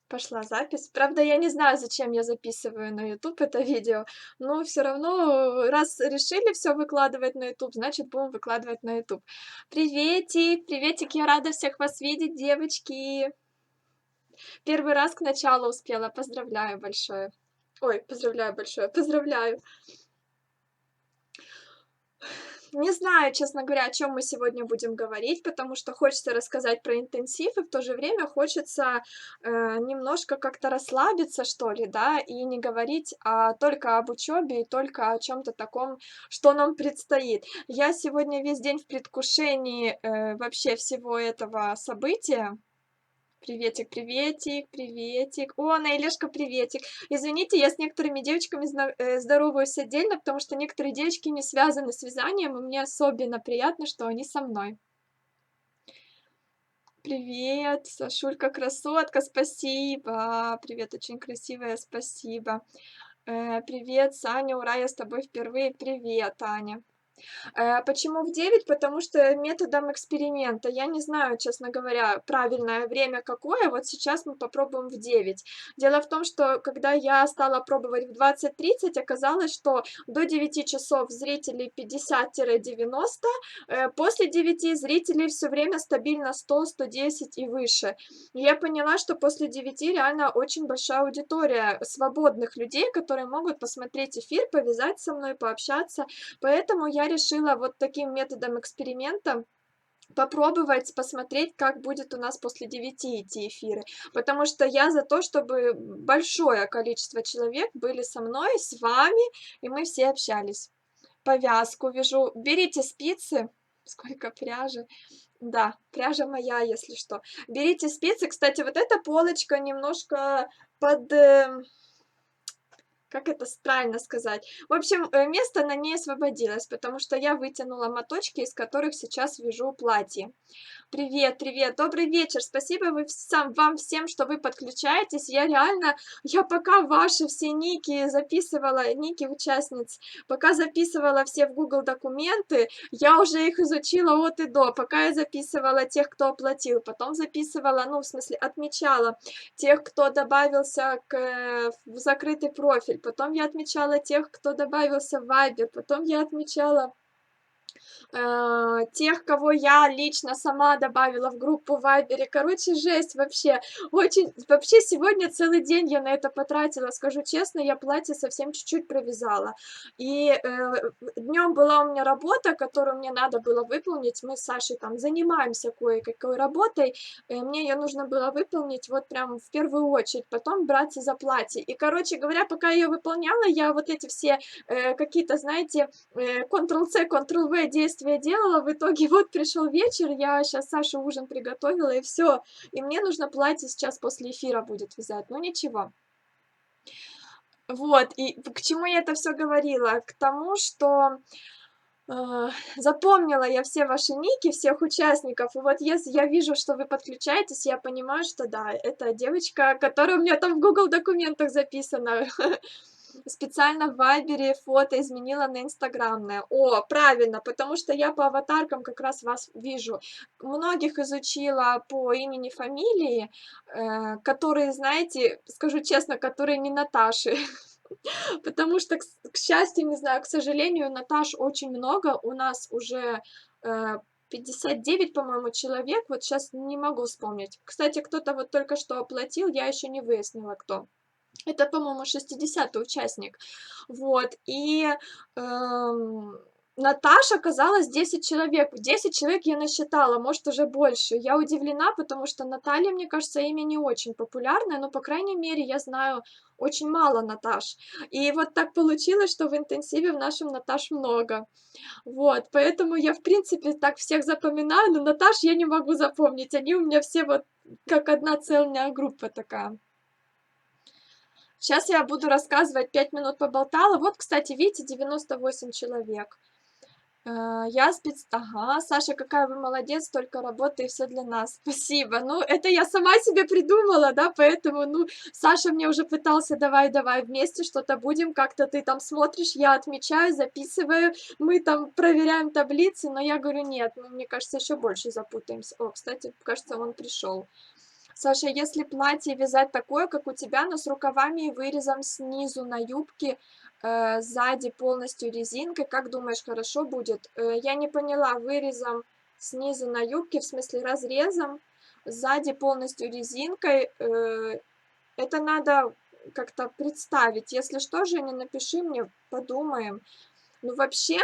Пошла запись. Правда, я не знаю, зачем я записываю на YouTube это видео, но все равно, раз решили все выкладывать на YouTube, значит, будем выкладывать на YouTube. Приветик, приветик, я рада всех вас видеть, девочки. Первый раз к началу успела, поздравляю большое. Ой, поздравляю большое, поздравляю. Не знаю, честно говоря, о чем мы сегодня будем говорить, потому что хочется рассказать про интенсив, и в то же время хочется, немножко как-то расслабиться, что ли, да, и не говорить, только об учебе и только о чем то таком, что нам предстоит. Я сегодня весь день в предвкушении, вообще всего этого события. Приветик, приветик, приветик. О, Наилешка, приветик. Извините, я с некоторыми девочками здороваюсь отдельно, потому что некоторые девочки не связаны с вязанием, и мне особенно приятно, что они со мной. Привет, Сашулька, красотка, спасибо. Привет, очень красивая, спасибо. Привет, Саня, ура, я с тобой впервые. Привет, Аня. Почему в 9? Потому что методом эксперимента. Я не знаю, честно говоря, правильное время какое. Вот сейчас мы попробуем в 9. Дело в том, что когда я стала пробовать в 20:30, оказалось, что до 9 часов зрителей 50-90, после 9 зрителей все время стабильно 100-110 и выше. И я поняла, что после 9 реально очень большая аудитория свободных людей, которые могут посмотреть эфир, повязать со мной, пообщаться. Поэтому я решила вот таким методом эксперимента попробовать посмотреть, как будет у нас после 9 идти эфиры. Потому что я за то, чтобы большое количество человек были со мной, с вами, и мы все общались. Повязку вяжу. Берите спицы. Сколько пряжи. Да, пряжа моя, если что. Берите спицы. Кстати, вот эта полочка немножко под как это правильно сказать? В общем, место на ней освободилось, потому что я вытянула моточки, из которых сейчас вяжу платье. Привет, привет, добрый вечер. Спасибо вам всем, что вы подключаетесь. Я пока ваши все ники записывала, ники участниц, пока записывала все в Google документы, я уже их изучила от и до. Пока я записывала тех, кто оплатил, потом записывала, ну, в смысле, отмечала тех, кто добавился в закрытый профиль, потом я отмечала тех, кто добавился в Viber, потом я отмечала тех, кого я лично сама добавила в группу в "Вайбере". Короче, жесть вообще. Вообще сегодня целый день я на это потратила. Скажу честно, я платье совсем чуть-чуть провязала. И, днем была у меня работа, которую мне надо было выполнить. Мы с Сашей там занимаемся кое-какой работой. Мне ее нужно было выполнить вот прям в первую очередь, потом браться за платье. И, короче говоря, пока я ее выполняла, я вот эти все, какие-то, знаете, Ctrl-C, Ctrl-V действия делала. В итоге вот пришел вечер, я сейчас Саше ужин приготовила, и все. И мне нужно платье сейчас после эфира будет вязать. Ну ничего. Вот, и к чему я это все говорила? К тому, что запомнила я все ваши ники, всех участников, и вот если я вижу, что вы подключаетесь, я понимаю, что да, это девочка, которая у меня там в Google документах записана. Специально в "Вайбере" фото изменила на инстаграмное. О, правильно, потому что я по аватаркам как раз вас вижу. Многих изучила по имени, фамилии, которые, знаете, скажу честно, которые не Наташи. Потому что, к счастью, не знаю, к сожалению, Наташ очень много. У нас уже, 59, по-моему, человек. Вот сейчас не могу вспомнить. Кстати, кто-то вот только что оплатил, я еще не выяснила, кто. Это, по-моему, 60-й участник. Вот, и, эм, Наташа оказалось 10 человек. 10 человек я насчитала, может, уже больше. Я удивлена, потому что Наталья, мне кажется, имя не очень популярное, но, по крайней мере, я знаю очень мало Наташ. И вот так получилось, что в интенсиве в нашем Наташ много. Вот, поэтому я, в принципе, так всех запоминаю, но Наташ я не могу запомнить. Они у меня все вот как одна цельная группа такая. Сейчас я буду рассказывать, 5 минут поболтала. Вот, кстати, видите, 98 человек. Ага, Саша, какая вы молодец, столько работы и все для нас. Спасибо. Ну, это я сама себе придумала, да, поэтому, ну, Саша мне уже пытался: "Давай, вместе что-то будем". Как-то ты там смотришь, я отмечаю, записываю, мы там проверяем таблицы, но я говорю: "Нет, мы, мне кажется, еще больше запутаемся". О, кстати, кажется, он пришел. Саша, если платье вязать такое, как у тебя, но с рукавами и вырезом снизу на юбке, сзади полностью резинкой, как думаешь, хорошо будет? Я не поняла, вырезом снизу на юбке, в смысле разрезом, сзади полностью резинкой, это надо как-то представить. Если что, Женя, напиши мне, подумаем. Ну, вообще,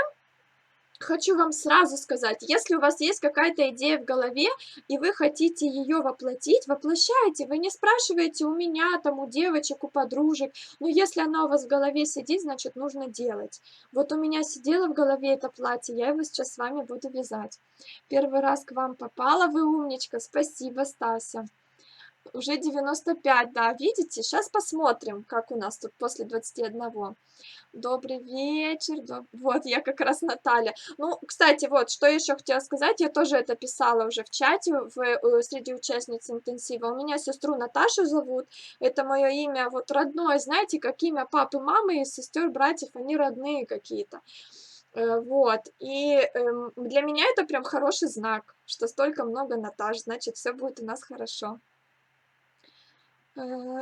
хочу вам сразу сказать, если у вас есть какая-то идея в голове, и вы хотите ее воплотить, воплощайте. Вы не спрашиваете у меня, там, у девочек, у подружек. Но если она у вас в голове сидит, значит, нужно делать. Вот у меня сидело в голове это платье, я его сейчас с вами буду вязать. Первый раз к вам попала, вы умничка, спасибо, Стася. Уже 95, да, видите? Сейчас посмотрим, как у нас тут после 21. Добрый вечер. Вот, я как раз Наталья. Ну, кстати, вот, что я еще хотела сказать, я тоже это писала уже в чате среди участниц интенсива. У меня сестру Наташу зовут, это мое имя вот родное, знаете, как имя папы, мамы и сестер, братьев, они родные какие-то. Вот, и для меня это прям хороший знак, что столько много Наташ, значит, все будет у нас хорошо.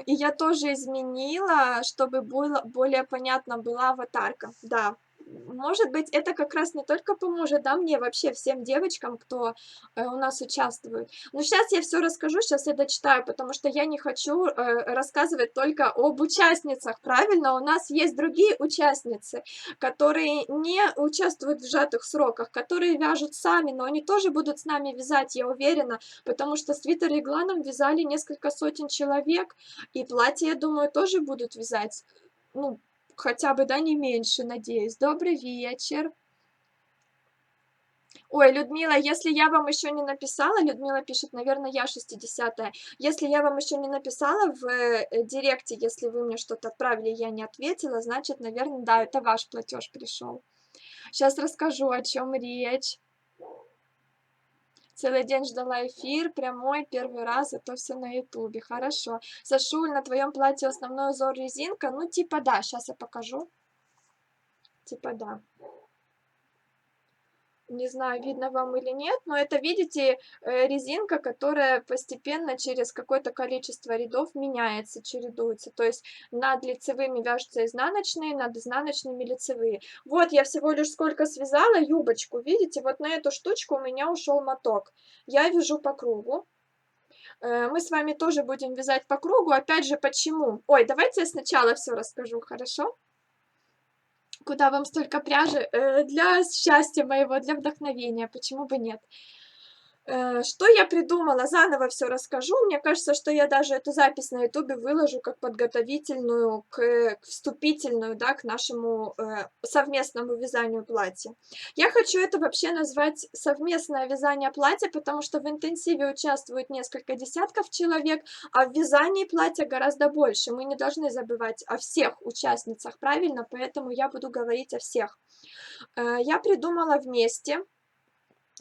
И я тоже изменила, чтобы было более понятна была аватарка. Да, может быть, это как раз не только поможет, да, мне, вообще всем девочкам, кто у нас участвует. Но сейчас я все расскажу, сейчас я дочитаю, потому что я не хочу рассказывать только об участницах, правильно? У нас есть другие участницы, которые не участвуют в сжатых сроках, которые вяжут сами, но они тоже будут с нами вязать, я уверена, потому что свитер регланом вязали несколько сотен человек, и платье, я думаю, тоже будут вязать, ну, хотя бы, да, не меньше, надеюсь. Добрый вечер. Ой, Людмила, если я вам еще не написала, Людмила пишет, наверное, я 60-я. Если я вам еще не написала в директе, если вы мне что-то отправили, я не ответила, значит, наверное, да, это ваш платеж пришел. Сейчас расскажу, о чем речь. Целый день ждала эфир, прямой, первый раз, это все на ютубе. Хорошо. Сашуль, на твоем платье основной узор резинка? Ну, типа да, сейчас я покажу. Типа да. Не знаю, видно вам или нет, но это, видите, резинка, которая постепенно через какое-то количество рядов меняется, чередуется. То есть над лицевыми вяжутся изнаночные, над изнаночными лицевые. Вот я всего лишь сколько связала юбочку, видите, вот на эту штучку у меня ушел моток. Я вяжу по кругу. Мы с вами тоже будем вязать по кругу. Опять же, почему? Ой, давайте я сначала все расскажу, хорошо? Куда вам столько пряжи? Для счастья моего, для вдохновения, почему бы нет? Что я придумала? Заново все расскажу. Мне кажется, что я даже эту запись на ютубе выложу как подготовительную, к вступительную, да, к нашему совместному вязанию платья. Я хочу это вообще назвать совместное вязание платья, потому что в интенсиве участвует несколько десятков человек, а в вязании платья гораздо больше. Мы не должны забывать о всех участницах, правильно? Поэтому я буду говорить о всех. Я придумала вместе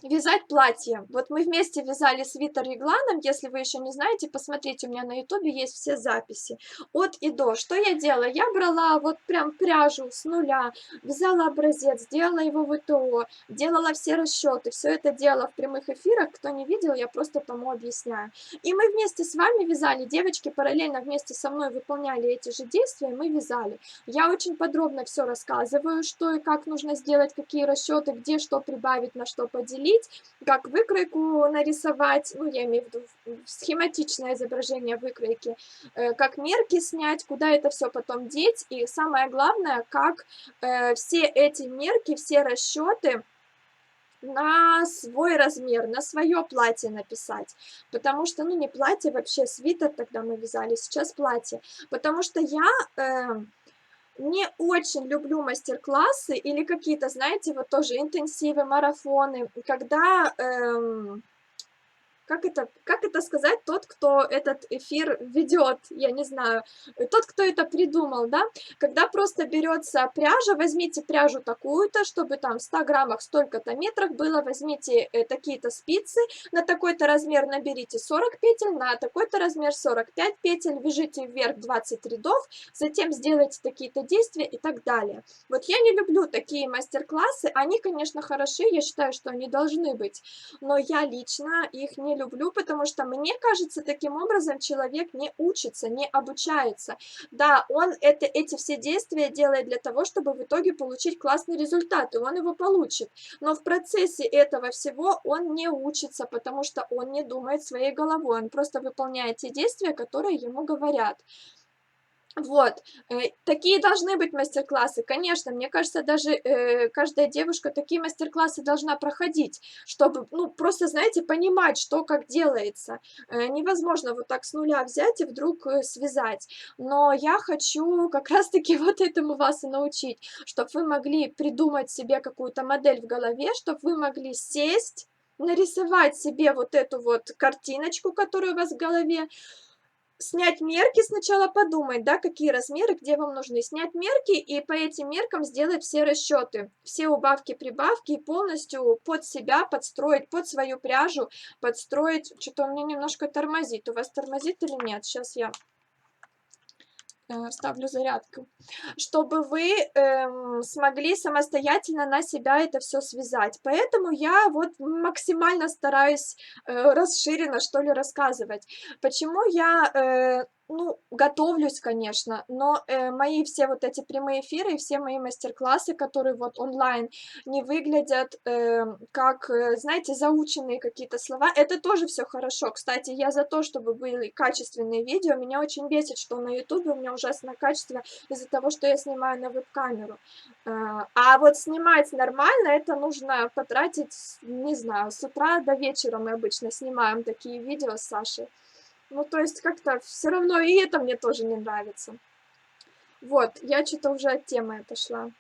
вязать платье. Вот мы вместе вязали свитер регланом, если вы еще не знаете, посмотрите, у меня на ютубе есть все записи от и до. Что я делала? Я брала вот прям пряжу с нуля, вязала образец, делала его в ВТО, делала все расчеты, все это делала в прямых эфирах, кто не видел, я просто тому объясняю. И мы вместе с вами вязали, девочки параллельно вместе со мной выполняли эти же действия, мы вязали. Я очень подробно все рассказываю, что и как нужно сделать, какие расчеты, где что прибавить, на что поделить, как выкройку нарисовать, ну, я имею в виду схематичное изображение выкройки, как мерки снять, куда это все потом деть, и самое главное, как все эти мерки, все расчеты на свой размер, на свое платье написать, потому что, ну, не платье, вообще свитер тогда мы вязали, сейчас платье, потому что я не очень люблю мастер-классы или какие-то, знаете, вот тоже интенсивы, марафоны, когда, как это сказать, тот, кто этот эфир ведет, я не знаю, тот, кто это придумал, да, когда просто берется пряжа, возьмите пряжу такую-то, чтобы там в 100 граммах столько-то метрах было, возьмите такие-то спицы, на такой-то размер наберите 40 петель, на такой-то размер 45 петель, вяжите вверх 20 рядов, затем сделайте такие-то действия и так далее. Вот я не люблю такие мастер-классы, они, конечно, хороши, я считаю, что они должны быть, но я лично их не люблю, потому что мне кажется, таким образом человек не учится, не обучается. Да, он эти все действия делает для того, чтобы в итоге получить классный результат, и он его получит. Но в процессе этого всего он не учится, потому что он не думает своей головой, он просто выполняет те действия, которые ему говорят. Вот, такие должны быть мастер-классы. Конечно, мне кажется, даже, каждая девушка такие мастер-классы должна проходить, чтобы, ну, просто, знаете, понимать, что как делается. Невозможно вот так с нуля взять и вдруг, связать. Но я хочу как раз-таки вот этому вас и научить, чтобы вы могли придумать себе какую-то модель в голове, чтобы вы могли сесть, нарисовать себе вот эту вот картиночку, которая у вас в голове, снять мерки, сначала подумать, да, какие размеры, где вам нужны. Снять мерки и по этим меркам сделать все расчеты, все убавки, прибавки и полностью под себя подстроить, под свою пряжу подстроить. Что-то у меня немножко тормозит. У вас тормозит или нет? Сейчас я ставлю зарядку, чтобы вы смогли самостоятельно на себя это все связать. Поэтому я вот максимально стараюсь расширенно, что ли, рассказывать. Почему я, ну, готовлюсь, конечно, но мои все вот эти прямые эфиры и все мои мастер-классы, которые вот онлайн, не выглядят как, знаете, заученные какие-то слова. Это тоже все хорошо. Кстати, я за то, чтобы были качественные видео. Меня очень бесит, что на ютубе у меня ужасное качество из-за того, что я снимаю на веб-камеру. А вот снимать нормально, это нужно потратить, не знаю, с утра до вечера мы обычно снимаем такие видео с Сашей. Ну, то есть как-то все равно и это мне тоже не нравится. Вот, я что-то уже от темы отошла.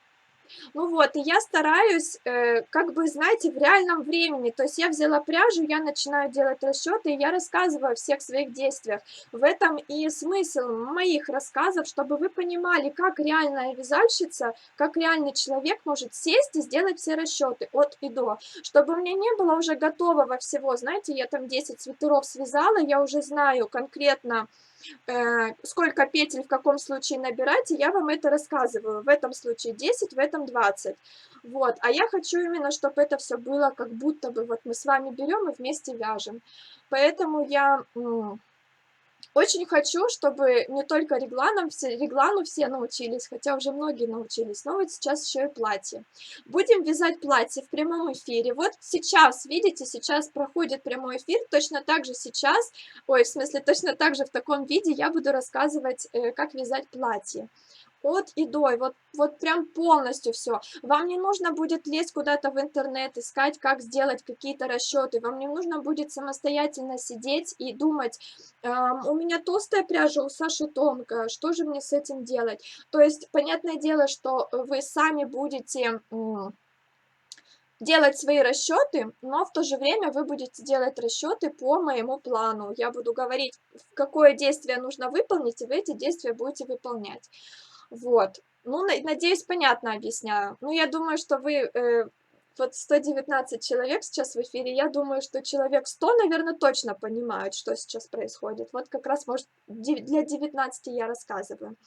Ну вот, и я стараюсь, как бы, знаете, в реальном времени. То есть я взяла пряжу, я начинаю делать расчеты, и я рассказываю о всех своих действиях. В этом и смысл моих рассказов, чтобы вы понимали, как реальная вязальщица, как реальный человек может сесть и сделать все расчеты от и до. Чтобы у меня не было уже готового всего, знаете, я там 10 свитеров связала, я уже знаю конкретно, сколько петель в каком случае набирать, и я вам это рассказываю. В этом случае 10, в этом 20. Вот, а я хочу именно, чтобы это все было как будто бы вот мы с вами берем и вместе вяжем. Поэтому я очень хочу, чтобы не только реглану все научились, хотя уже многие научились, но вот сейчас еще и платье. Будем вязать платье в прямом эфире. Вот сейчас, видите, сейчас проходит прямой эфир, точно так же сейчас, ой, в смысле, точно так же в таком виде я буду рассказывать, как вязать платье. От и до, и вот прям полностью все. Вам не нужно будет лезть куда-то в интернет, искать, как сделать какие-то расчеты. Вам не нужно будет самостоятельно сидеть и думать: у меня толстая пряжа, у Саши тонкая, что же мне с этим делать? То есть, понятное дело, что вы сами будете делать свои расчеты, но в то же время вы будете делать расчеты по моему плану. Я буду говорить, какое действие нужно выполнить, и вы эти действия будете выполнять. Вот. Ну, надеюсь, понятно объясняю. Ну, я думаю, что вы, вот 119 человек сейчас в эфире, я думаю, что человек 100, наверное, точно понимают, что сейчас происходит. Вот как раз, может, для 19 я рассказываю.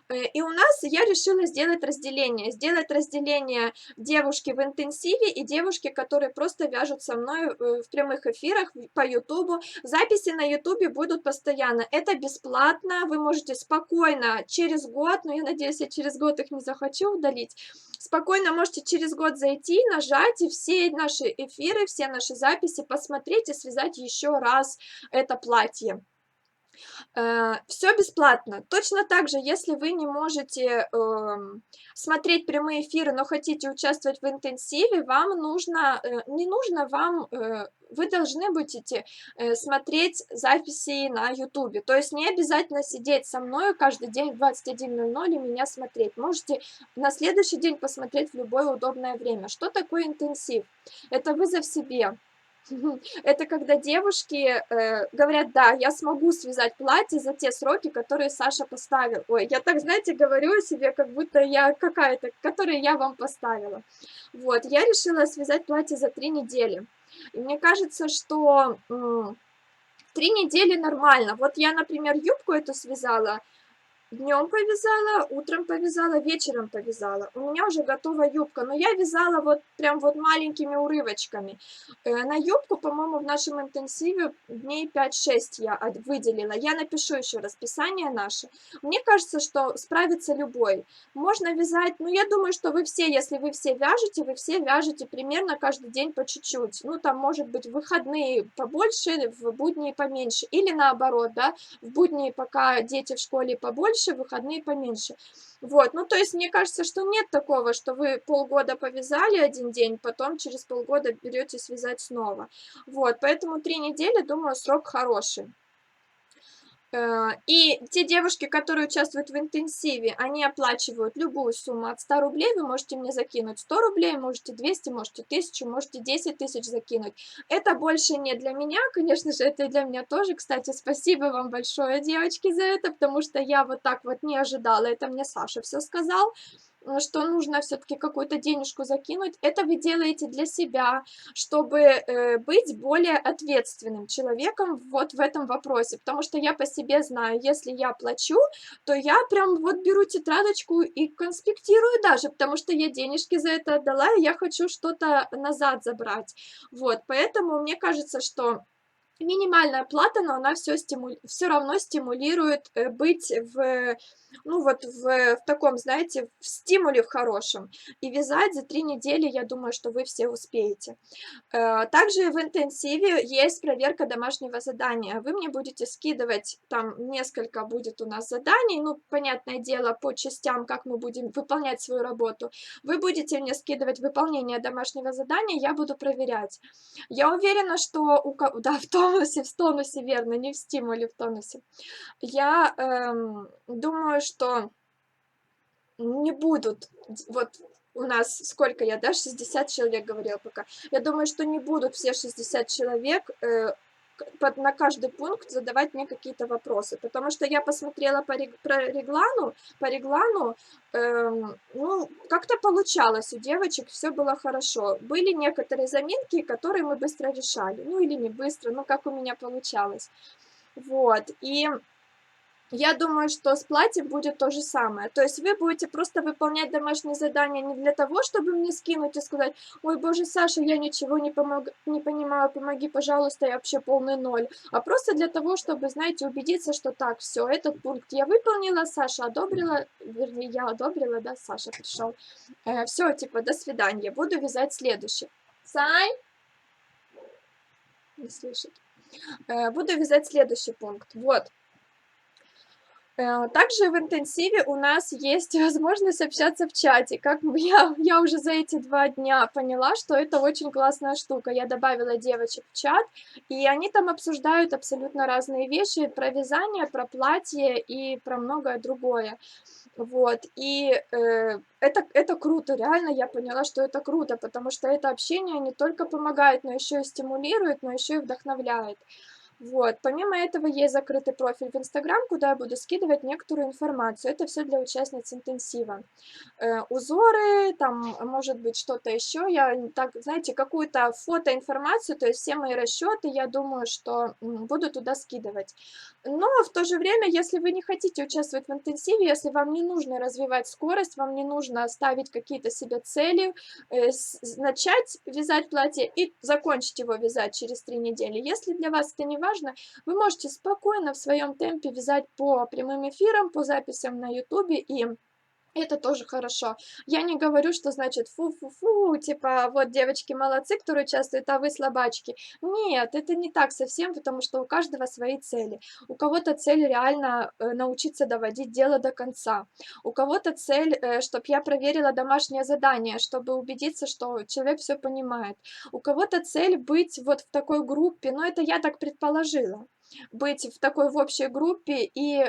И у нас я решила сделать разделение девушки в интенсиве и девушки, которые просто вяжут со мной в прямых эфирах по ютубу. Записи на ютубе будут постоянно. Это бесплатно, вы можете спокойно через год, но я надеюсь, я через год их не захочу удалить, спокойно можете через год зайти, нажать и все наши эфиры, все наши записи посмотреть и связать еще раз это платье. Все бесплатно. Точно так же, если вы не можете смотреть прямые эфиры, но хотите участвовать в интенсиве, вам нужно, не нужно вам, вы должны будете смотреть записи на ютубе. То есть не обязательно сидеть со мной каждый день в 21:00 и меня смотреть. Можете на следующий день посмотреть в любое удобное время. Что такое интенсив? Это вызов себе. Это когда девушки говорят: да, я смогу связать платье за те сроки, которые Саша поставил. Ой, я так, знаете, говорю о себе, как будто я какая-то, которые я вам поставила. Вот, я решила связать платье за 3 недели. И мне кажется, что 3 недели нормально. Вот я, например, юбку эту связала Днем повязала, утром повязала, вечером повязала. У меня уже готова юбка, но я вязала вот прям вот маленькими урывочками. На юбку, по-моему, в нашем интенсиве дней 5-6 я выделила. Я напишу еще расписание наше. Мне кажется, что справится любой. Можно вязать, ну, я думаю, что вы все, если вы все вяжете примерно каждый день по чуть-чуть. Ну, там, может быть, в выходные побольше, в будни поменьше. Или наоборот, да, в будни, пока дети в школе побольше, в выходные поменьше. Вот, ну, то есть, мне кажется, что нет такого, что вы полгода повязали один день, потом через полгода беретесь вязать снова. Вот, поэтому 3 недели, думаю, срок хороший. И те девушки, которые участвуют в интенсиве, они оплачивают любую сумму от 100 рублей. Вы можете мне закинуть 100 рублей, можете 200, можете 1000, можете 10 тысяч закинуть. Это больше не для меня, конечно же, это и для меня тоже. Кстати, спасибо вам большое, девочки, за это, потому что я вот так вот не ожидала. Это мне Саша все сказал, что нужно все-таки какую-то денежку закинуть. Это вы делаете для себя, чтобы быть более ответственным человеком вот в этом вопросе, потому что я по себе знаю, если я плачу, то я прям вот беру тетрадочку и конспектирую даже, потому что я денежки за это отдала, и я хочу что-то назад забрать. Вот, поэтому мне кажется, что минимальная плата, но она все равно стимулирует быть ну вот в таком, знаете, в стимуле в хорошем. И вязать за 3 недели, я думаю, что вы все успеете. Также в интенсиве есть проверка домашнего задания. Вы мне будете скидывать, там несколько будет у нас заданий, ну, понятное дело, по частям, как мы будем выполнять свою работу. Вы будете мне скидывать выполнение домашнего задания, я буду проверять. Я уверена, что да, в тонусе, верно, не в стимуле, в тонусе. Я думаю, что не будут, вот у нас сколько я, да, 60 человек говорила пока. Я думаю, что не будут все 60 человек на каждый пункт задавать мне какие-то вопросы, потому что я посмотрела по реглану, ну, как-то получалось у девочек, все было хорошо. Были некоторые заминки, которые мы быстро решали, ну или не быстро, ну как у меня получалось. Вот, и я думаю, что с платьем будет то же самое. То есть вы будете просто выполнять домашние задания не для того, чтобы мне скинуть и сказать: ой, боже, Саша, я ничего не понимаю, помоги, пожалуйста, я вообще полный ноль. А просто для того, чтобы, знаете, убедиться, что так, все, этот пункт я выполнила, Саша одобрила, вернее, я одобрила, да, Саша пришел. Все, типа, до свидания, буду вязать следующий. Сай, не слышит. Буду вязать следующий пункт. Вот. Также в интенсиве у нас есть возможность общаться в чате. Как бы я уже за эти 2 дня поняла, что это очень классная штука. Я добавила девочек в чат, и они там обсуждают абсолютно разные вещи про вязание, про платье и про многое другое. Вот, и это круто, реально я поняла, что это круто, потому что это общение не только помогает, но еще и стимулирует, но еще и вдохновляет. Вот. Помимо этого есть закрытый профиль в Инстаграм, куда я буду скидывать некоторую информацию. Это все для участниц интенсива. Узоры, там, может быть, что-то еще. Я так, знаете, какую-то фотоинформацию, то есть все мои расчеты, я думаю, что буду туда скидывать. Но в то же время, если вы не хотите участвовать в интенсиве, если вам не нужно развивать скорость, вам не нужно ставить какие-то себе цели, начать вязать платье и закончить его вязать через 3 недели. Если для вас это не важно, вы можете спокойно в своем темпе вязать по прямым эфирам, по записям на ютубе, и это тоже хорошо. Я не говорю, что значит фу-фу-фу, типа вот девочки молодцы, которые участвуют, а вы слабачки. Нет, это не так совсем, потому что у каждого свои цели. У кого-то цель реально научиться доводить дело до конца. У кого-то цель, чтобы я проверила домашнее задание, чтобы убедиться, что человек все понимает. У кого-то цель быть вот в такой группе, но это я так предположила, быть в такой в общей группе и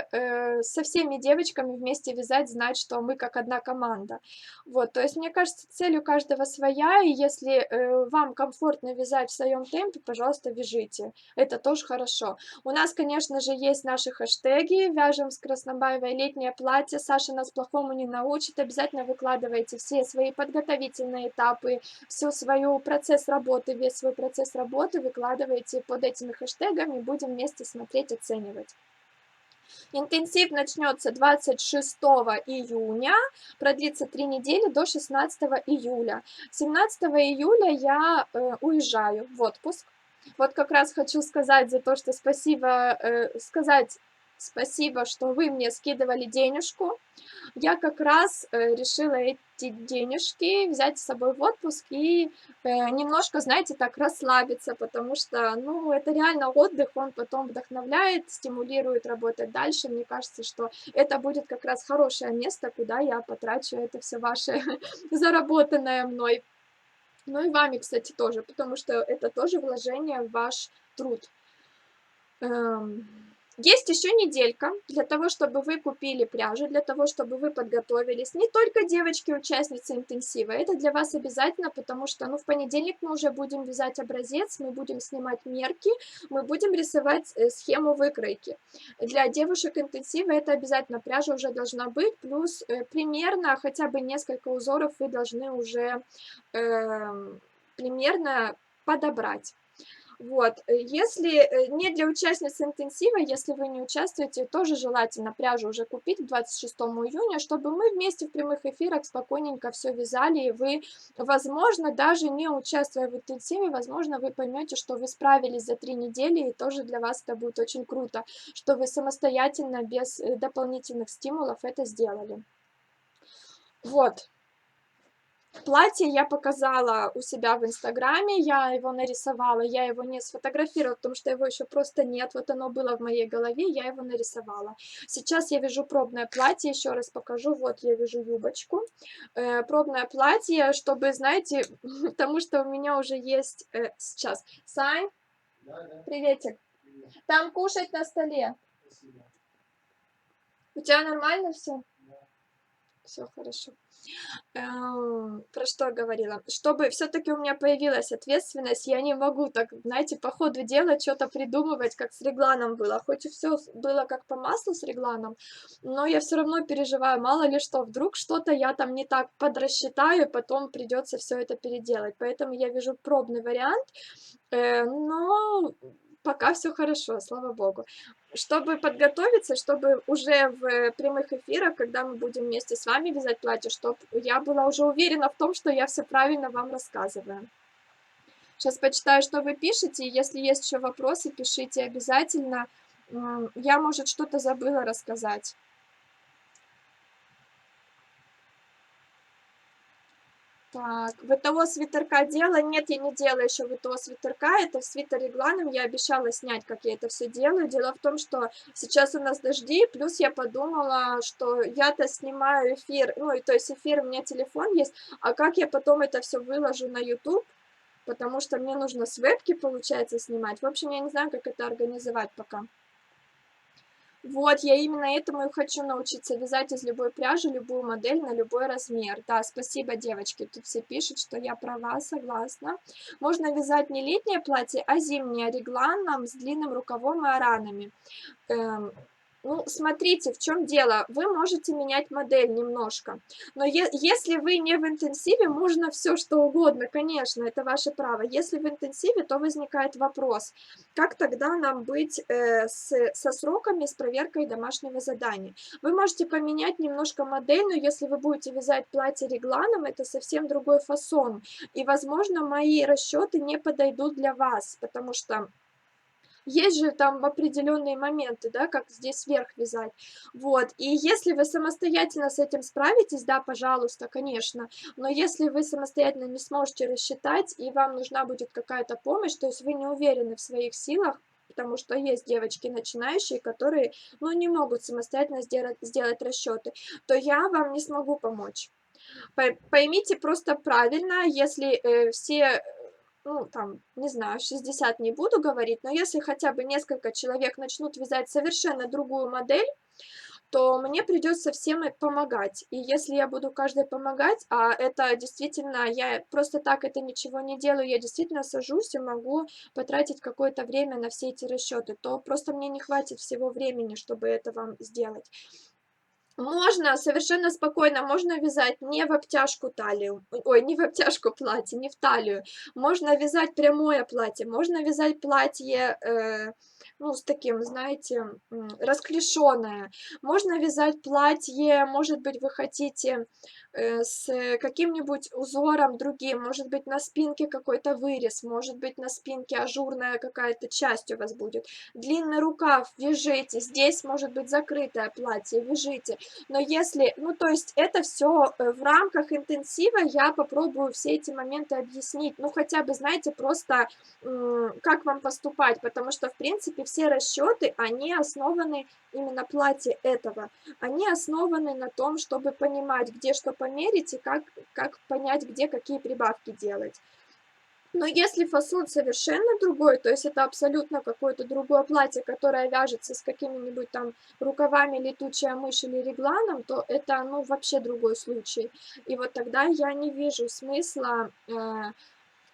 со всеми девочками вместе вязать, знать, что мы как одна команда. Вот, то есть, мне кажется, цель у каждого своя, и если вам комфортно вязать в своем темпе, пожалуйста, вяжите. Это тоже хорошо. У нас, конечно же, есть наши хэштеги «Вяжем с Краснобаевой летнее платье», Саша нас плохому не научит, обязательно выкладывайте все свои подготовительные этапы, всю свою процесс работы, весь свой процесс работы выкладывайте под этими хэштегами, будем вместе смотреть, оценивать. Интенсив начнется 26 июня, продлится 3 недели до 16 июля. 17 июля я уезжаю в отпуск. Вот как раз хочу сказать за то, что сказать спасибо, что вы мне скидывали денежку. Я как раз решила эти денежки взять с собой в отпуск и немножко, знаете, так расслабиться, потому что, ну, это реально отдых, он потом вдохновляет, стимулирует работать дальше. Мне кажется, что это будет как раз хорошее место, куда я потрачу это все ваше заработанное мной. Ну и вами, кстати, тоже, потому что это тоже вложение в ваш труд. Эм, Есть еще неделька для того, чтобы вы купили пряжу, для того, чтобы вы подготовились. Не только девочки-участницы интенсива, это для вас обязательно, потому что, ну, в понедельник мы уже будем вязать образец, мы будем снимать мерки, мы будем рисовать схему выкройки. Для девушек интенсива это обязательно, пряжа уже должна быть, плюс примерно хотя бы несколько узоров вы должны уже примерно подобрать. Вот, если не для участниц интенсива, если вы не участвуете, тоже желательно пряжу уже купить к 26 июня, чтобы мы вместе в прямых эфирах спокойненько все вязали, и вы, возможно, даже не участвуя в интенсиве, возможно, вы поймете, что вы справились за 3 недели, и тоже для вас это будет очень круто, что вы самостоятельно, без дополнительных стимулов это сделали. Вот. Платье я показала у себя в инстаграме, я его нарисовала, я его не сфотографировала, потому что его еще просто нет, вот оно было в моей голове, я его нарисовала. Сейчас я вяжу пробное платье, еще раз покажу, вот я вяжу юбочку, пробное платье, чтобы, знаете, потому что у меня уже есть, сейчас, Сань, приветик, там кушать на столе, у тебя нормально все? Все хорошо. Про что я говорила? Чтобы все-таки у меня появилась ответственность, я не могу так, знаете, по ходу дела что-то придумывать, как с регланом было. Хоть и все было как по маслу с регланом, но я все равно переживаю, мало ли что, вдруг что-то я там не так подрасчитаю, и потом придется все это переделать. Поэтому я вижу пробный вариант, но пока все хорошо, слава богу. Чтобы подготовиться, чтобы уже в прямых эфирах, когда мы будем вместе с вами вязать платье, чтобы я была уже уверена в том, что я все правильно вам рассказываю. Сейчас почитаю, что вы пишете. Если есть еще вопросы, пишите обязательно. Я, может, что-то забыла рассказать. Так, ВТО свитерка делала? Нет, я не делаю еще ВТО свитерка, это свитер регланом, я обещала снять, как я это все делаю. Дело в том, что сейчас у нас дожди, плюс я подумала, что я-то снимаю эфир, ну, и то есть эфир, у меня телефон есть, а как я потом это все выложу на YouTube, потому что мне нужно с вебки, получается, снимать. В общем, я не знаю, как это организовать пока. Вот, я именно этому и хочу научиться вязать из любой пряжи, любую модель на любой размер. Да, спасибо, девочки, тут все пишут, что я права, согласна. Можно вязать не летнее платье, а зимнее регланом с длинным рукавом и оранами. Ну, смотрите, в чем дело. Вы можете менять модель немножко, но если вы не в интенсиве, можно все что угодно, конечно, это ваше право. Если в интенсиве, то возникает вопрос, как тогда нам быть со сроками, с проверкой домашнего задания. Вы можете поменять немножко модель, но если вы будете вязать платье регланом, это совсем другой фасон. И, возможно, мои расчеты не подойдут для вас, потому что есть же там определенные моменты, да, как здесь вверх вязать. Вот, и если вы самостоятельно с этим справитесь, да, пожалуйста, конечно, но если вы самостоятельно не сможете рассчитать, и вам нужна будет какая-то помощь, то есть вы не уверены в своих силах, потому что есть девочки начинающие, которые, ну, не могут самостоятельно сделать расчеты, то я вам не смогу помочь. Поймите просто правильно, если все, ну, там, не знаю, 60 не буду говорить, но если хотя бы несколько человек начнут вязать совершенно другую модель, то мне придется всем помогать. И если я буду каждой помогать, а это действительно, я просто так это ничего не делаю, я действительно сажусь и могу потратить какое-то время на все эти расчеты, то просто мне не хватит всего времени, чтобы это вам сделать. Можно совершенно спокойно, можно вязать не в обтяжку талию, ой, не в обтяжку платье, не в талию. Можно вязать прямое платье, можно вязать платье ну, с таким, знаете, расклешённое. Можно вязать платье, может быть, вы хотите, с каким-нибудь узором другим, может быть, на спинке какой-то вырез, может быть, на спинке ажурная какая-то часть у вас будет. Длинный рукав вяжите, здесь может быть закрытое платье, вяжите. Но если, ну, то есть это все в рамках интенсива, я попробую все эти моменты объяснить. Ну, хотя бы, знаете, просто как вам поступать, потому что, в принципе, все расчеты, они основаны именно платье этого, они основаны на том, чтобы понимать, где что померить и как понять, где какие прибавки делать. Но если фасон совершенно другой, то есть это абсолютно какое-то другое платье, которое вяжется с какими-нибудь там рукавами летучая мышь или регланом, то это, ну, вообще другой случай. И вот тогда я не вижу смысла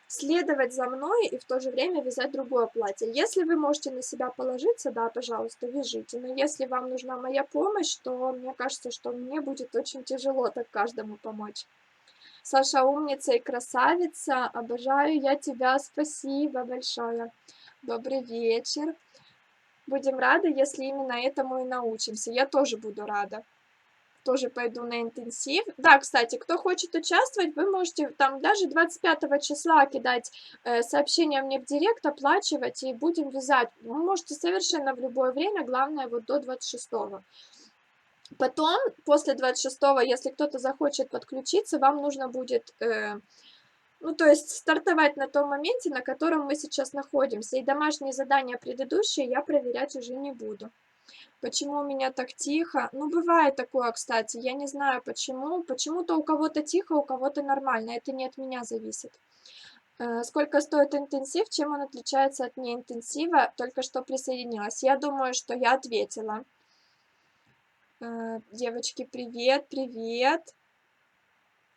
следовать за мной и в то же время вязать другое платье. Если вы можете на себя положиться, да, пожалуйста, вяжите. Но если вам нужна моя помощь, то мне кажется, что мне будет очень тяжело так каждому помочь. Саша умница и красавица, обожаю я тебя, спасибо большое. Добрый вечер. Будем рады, если именно этому и научимся. Я тоже буду рада. Тоже пойду на интенсив. Да, кстати, кто хочет участвовать, вы можете там даже 25 числа кидать сообщение мне в директ, оплачивать, и будем вязать. Вы можете совершенно в любое время, главное вот до 26-го. Потом, после 26-го, если кто-то захочет подключиться, вам нужно будет, ну, то есть стартовать на том моменте, на котором мы сейчас находимся. И домашние задания предыдущие я проверять уже не буду. Почему у меня так тихо? Ну, бывает такое, кстати, я не знаю почему. Почему-то у кого-то тихо, у кого-то нормально. Это не от меня зависит. Сколько стоит интенсив? Чем он отличается от неинтенсива? Только что присоединилась. Я думаю, что я ответила. Девочки, привет, привет.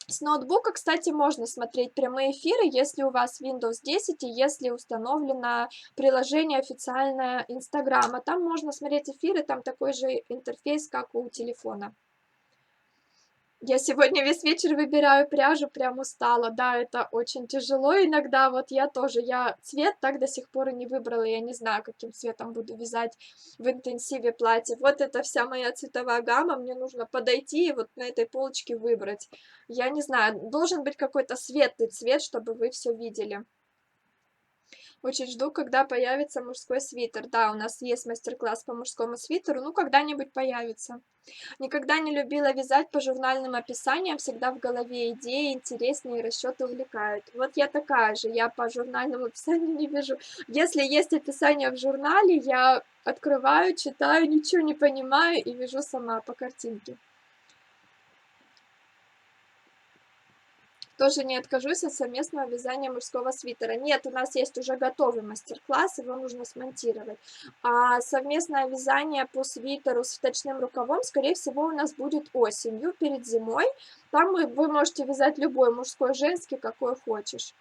С ноутбука, кстати, можно смотреть прямые эфиры, если у вас Windows 10 и если установлено приложение официальное Инстаграма. Там можно смотреть эфиры, там такой же интерфейс, как у телефона. Я сегодня весь вечер выбираю пряжу, прям устала. Да, это очень тяжело иногда. Вот я тоже, я цвет так до сих пор и не выбрала. Я не знаю, каким цветом буду вязать в интенсиве платье. Вот это вся моя цветовая гамма. Мне нужно подойти и вот на этой полочке выбрать. Я не знаю, должен быть какой-то светлый цвет, чтобы вы все видели. Очень жду, когда появится мужской свитер. Да, у нас есть мастер-класс по мужскому свитеру, ну, когда-нибудь появится. Никогда не любила вязать по журнальным описаниям, всегда в голове идеи интересные, расчеты увлекают. Вот я такая же, я по журнальному описанию не вяжу. Если есть описание в журнале, я открываю, читаю, ничего не понимаю и вяжу сама по картинке. Тоже не откажусь от совместного вязания мужского свитера. Нет, у нас есть уже готовый мастер-класс, его нужно смонтировать. А совместное вязание по свитеру с вточным рукавом, скорее всего, у нас будет осенью, перед зимой. Там вы можете вязать любой, мужской, женский, какой хочешь.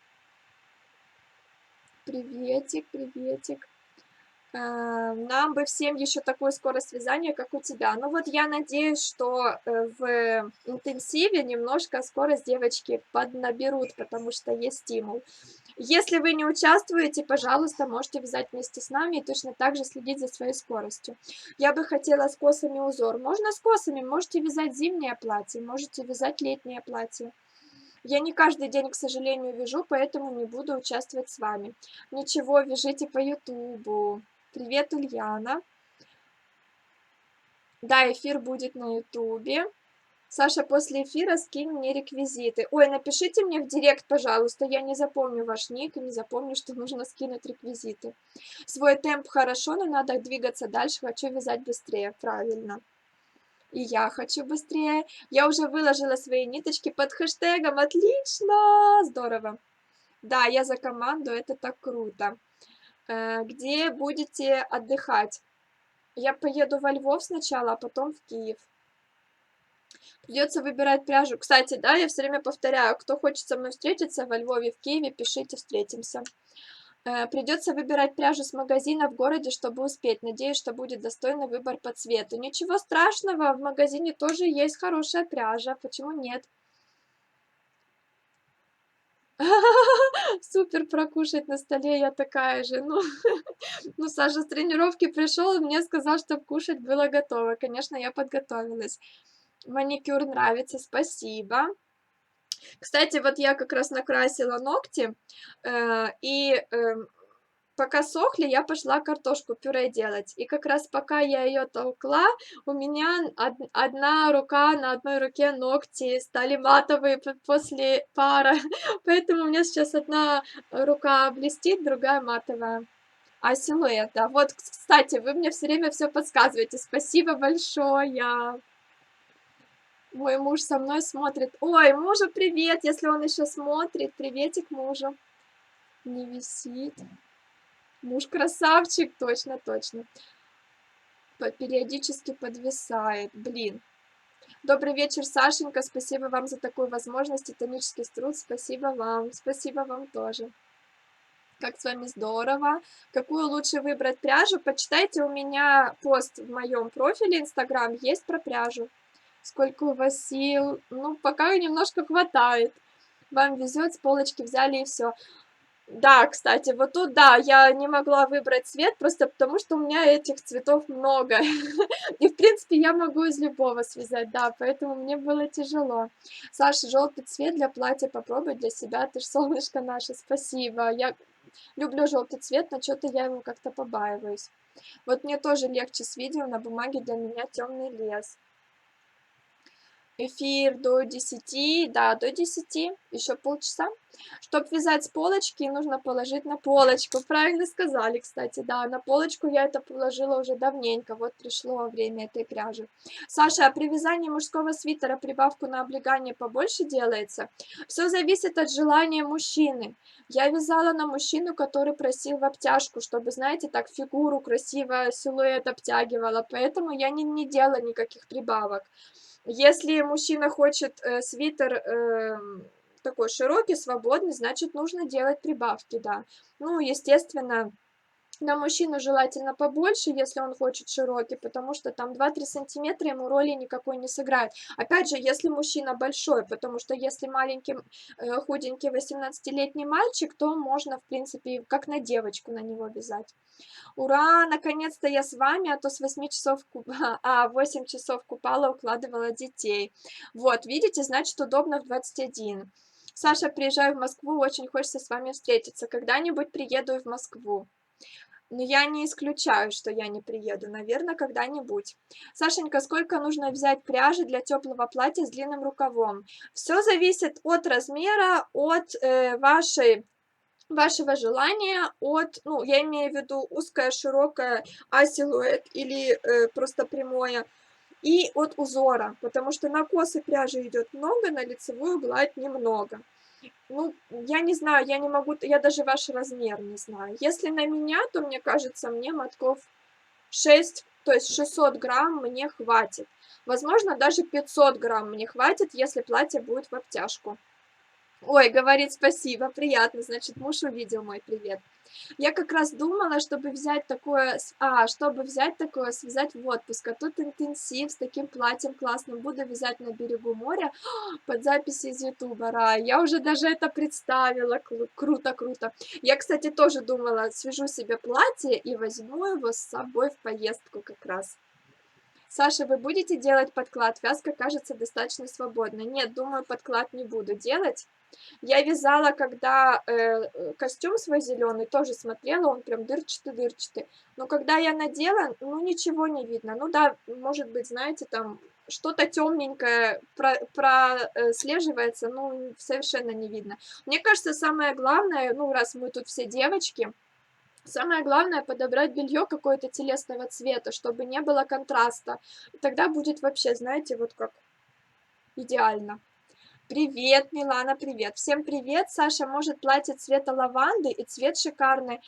Приветик, приветик. Нам бы всем еще такую скорость вязания, как у тебя. Ну вот я надеюсь, что в интенсиве немножко скорость девочки поднаберут, потому что есть стимул. Если вы не участвуете, пожалуйста, можете вязать вместе с нами и точно так же следить за своей скоростью. Я бы хотела с косами узор. Можно с косами, можете вязать зимнее платье, можете вязать летнее платье. Я не каждый день, к сожалению, вяжу, поэтому не буду участвовать с вами. Ничего, вяжите по ютубу. Привет, Ульяна. Да, эфир будет на ютубе. Саша, после эфира скинь мне реквизиты. Ой, напишите мне в директ, пожалуйста, я не запомню ваш ник и не запомню, что нужно скинуть реквизиты. Свой темп хорошо, но надо двигаться дальше, хочу вязать быстрее, правильно. И я хочу быстрее. Я уже выложила свои ниточки под хэштегом, отлично, здорово. Да, я за команду, это так круто. Где будете отдыхать? Я поеду во Львов сначала, а потом в Киев. Придется выбирать пряжу. Кстати, да, я все время повторяю, кто хочет со мной встретиться во Львове, в Киеве, пишите, встретимся. Придется выбирать пряжу с магазина в городе, чтобы успеть. Надеюсь, что будет достойный выбор по цвету. Ничего страшного, в магазине тоже есть хорошая пряжа. Почему нет? Супер прокушать на столе, я такая же. Ну, ну, Саша с тренировки пришел и мне сказал, чтобы кушать было готово. Конечно, я подготовилась. Маникюр нравится, спасибо. Кстати, вот я как раз накрасила ногти, пока сохли, я пошла картошку пюре делать. И как раз пока я ее толкла, у меня одна рука, на одной руке ногти стали матовые после пара. Поэтому у меня сейчас одна рука блестит, другая матовая. А силуэт, да. Вот, кстати, вы мне все время все подсказываете. Спасибо большое. Мой муж со мной смотрит. Ой, мужу привет, если он еще смотрит. Приветик мужу. Не висит. Муж красавчик, точно, точно. Периодически подвисает. Блин. Добрый вечер, Сашенька. Спасибо вам за такую возможность. Титанический труд. Спасибо вам. Спасибо вам тоже. Как с вами здорово. Какую лучше выбрать пряжу? Почитайте, у меня пост в моем профиле Инстаграм есть про пряжу. Сколько у вас сил? Ну, пока немножко хватает. Вам везет, с полочки взяли и все. Да, кстати, вот тут, да, я не могла выбрать цвет, просто потому что у меня этих цветов много. И, в принципе, я могу из любого связать, да, поэтому мне было тяжело. Саша, желтый цвет для платья попробуй для себя, ты ж солнышко наше, спасибо. Я люблю желтый цвет, но что-то я его как-то побаиваюсь. Вот мне тоже легче с видео, на бумаге для меня темный лес. Эфир до 10, да, до 10, еще полчаса. Чтобы вязать с полочки, нужно положить на полочку. Правильно сказали, кстати, да, на полочку я это положила уже давненько, вот пришло время этой пряжи. Саша, а при вязании мужского свитера прибавку на облегание побольше делается? Все зависит от желания мужчины. Я вязала на мужчину, который просил в обтяжку, чтобы, знаете, так фигуру красиво, силуэт обтягивала, поэтому я не делала никаких прибавок. Если мужчина хочет свитер такой широкий, свободный, значит, нужно делать прибавки, да. Ну, естественно, на мужчину желательно побольше, если он хочет широкий, потому что там 2-3 сантиметра ему роли никакой не сыграет. Опять же, если мужчина большой, потому что если маленький, худенький 18-летний мальчик, то можно, в принципе, как на девочку на него вязать. Ура, наконец-то я с вами, а то с 8 часов, 8 часов купала, укладывала детей. Вот, видите, значит, удобно в 21. Саша, приезжаю в Москву, очень хочется с вами встретиться. Когда-нибудь приеду и в Москву. Но я не исключаю, что я не приеду. Наверное, когда-нибудь. Сашенька, сколько нужно взять пряжи для теплого платья с длинным рукавом? Все зависит от размера, от вашего желания, от, ну, я имею в виду узкое, широкое, силуэт или просто прямое, и от узора, потому что на косы пряжи идет много, на лицевую гладь немного. Ну, я не знаю, я не могу, я даже ваш размер не знаю. Если на меня, то мне кажется, мне мотков 6, то есть 600 грамм мне хватит. Возможно, даже 500 грамм мне хватит, если платье будет в обтяжку. Ой, говорит спасибо, приятно, значит, муж увидел мой привет. Я как раз думала, чтобы взять такое, связать в отпуск, а тут интенсив с таким платьем классным, буду вязать на берегу моря под записи из ютуба, рай, я уже даже это представила, круто, круто. Я, кстати, тоже думала, свяжу себе платье и возьму его с собой в поездку как раз. Саша, вы будете делать подклад? Вязка кажется достаточно свободной. Нет, думаю, подклад не буду делать. Я вязала, когда костюм свой зеленый, тоже смотрела, он прям дырчатый-дырчатый. Но когда я надела, ну ничего не видно. Ну да, может быть, знаете, там что-то темненькое прослеживается, ну совершенно не видно. Мне кажется, самое главное, ну раз мы тут все девочки, самое главное подобрать белье какое-то телесного цвета, чтобы не было контраста. И тогда будет вообще, знаете, вот как идеально. Привет, Милана, привет. Всем привет. Саша, может, платье цвета лаванды и цвет шикарный,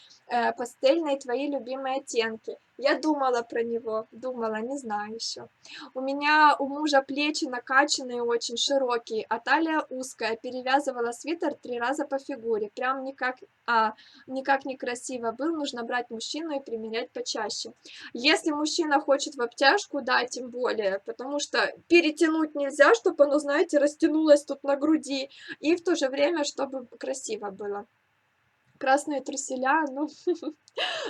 пастельные твои любимые оттенки. Я думала про него, думала, не знаю еще. У меня у мужа плечи накачанные очень, широкие, а талия узкая. Перевязывала свитер 3 раза по фигуре. Прям никак не красиво был. Нужно брать мужчину и примерять почаще. Если мужчина хочет в обтяжку, да, тем более, потому что перетянуть нельзя, чтобы оно, знаете, растянулось тут на груди, и в то же время, чтобы красиво было. Красные труселя, ну,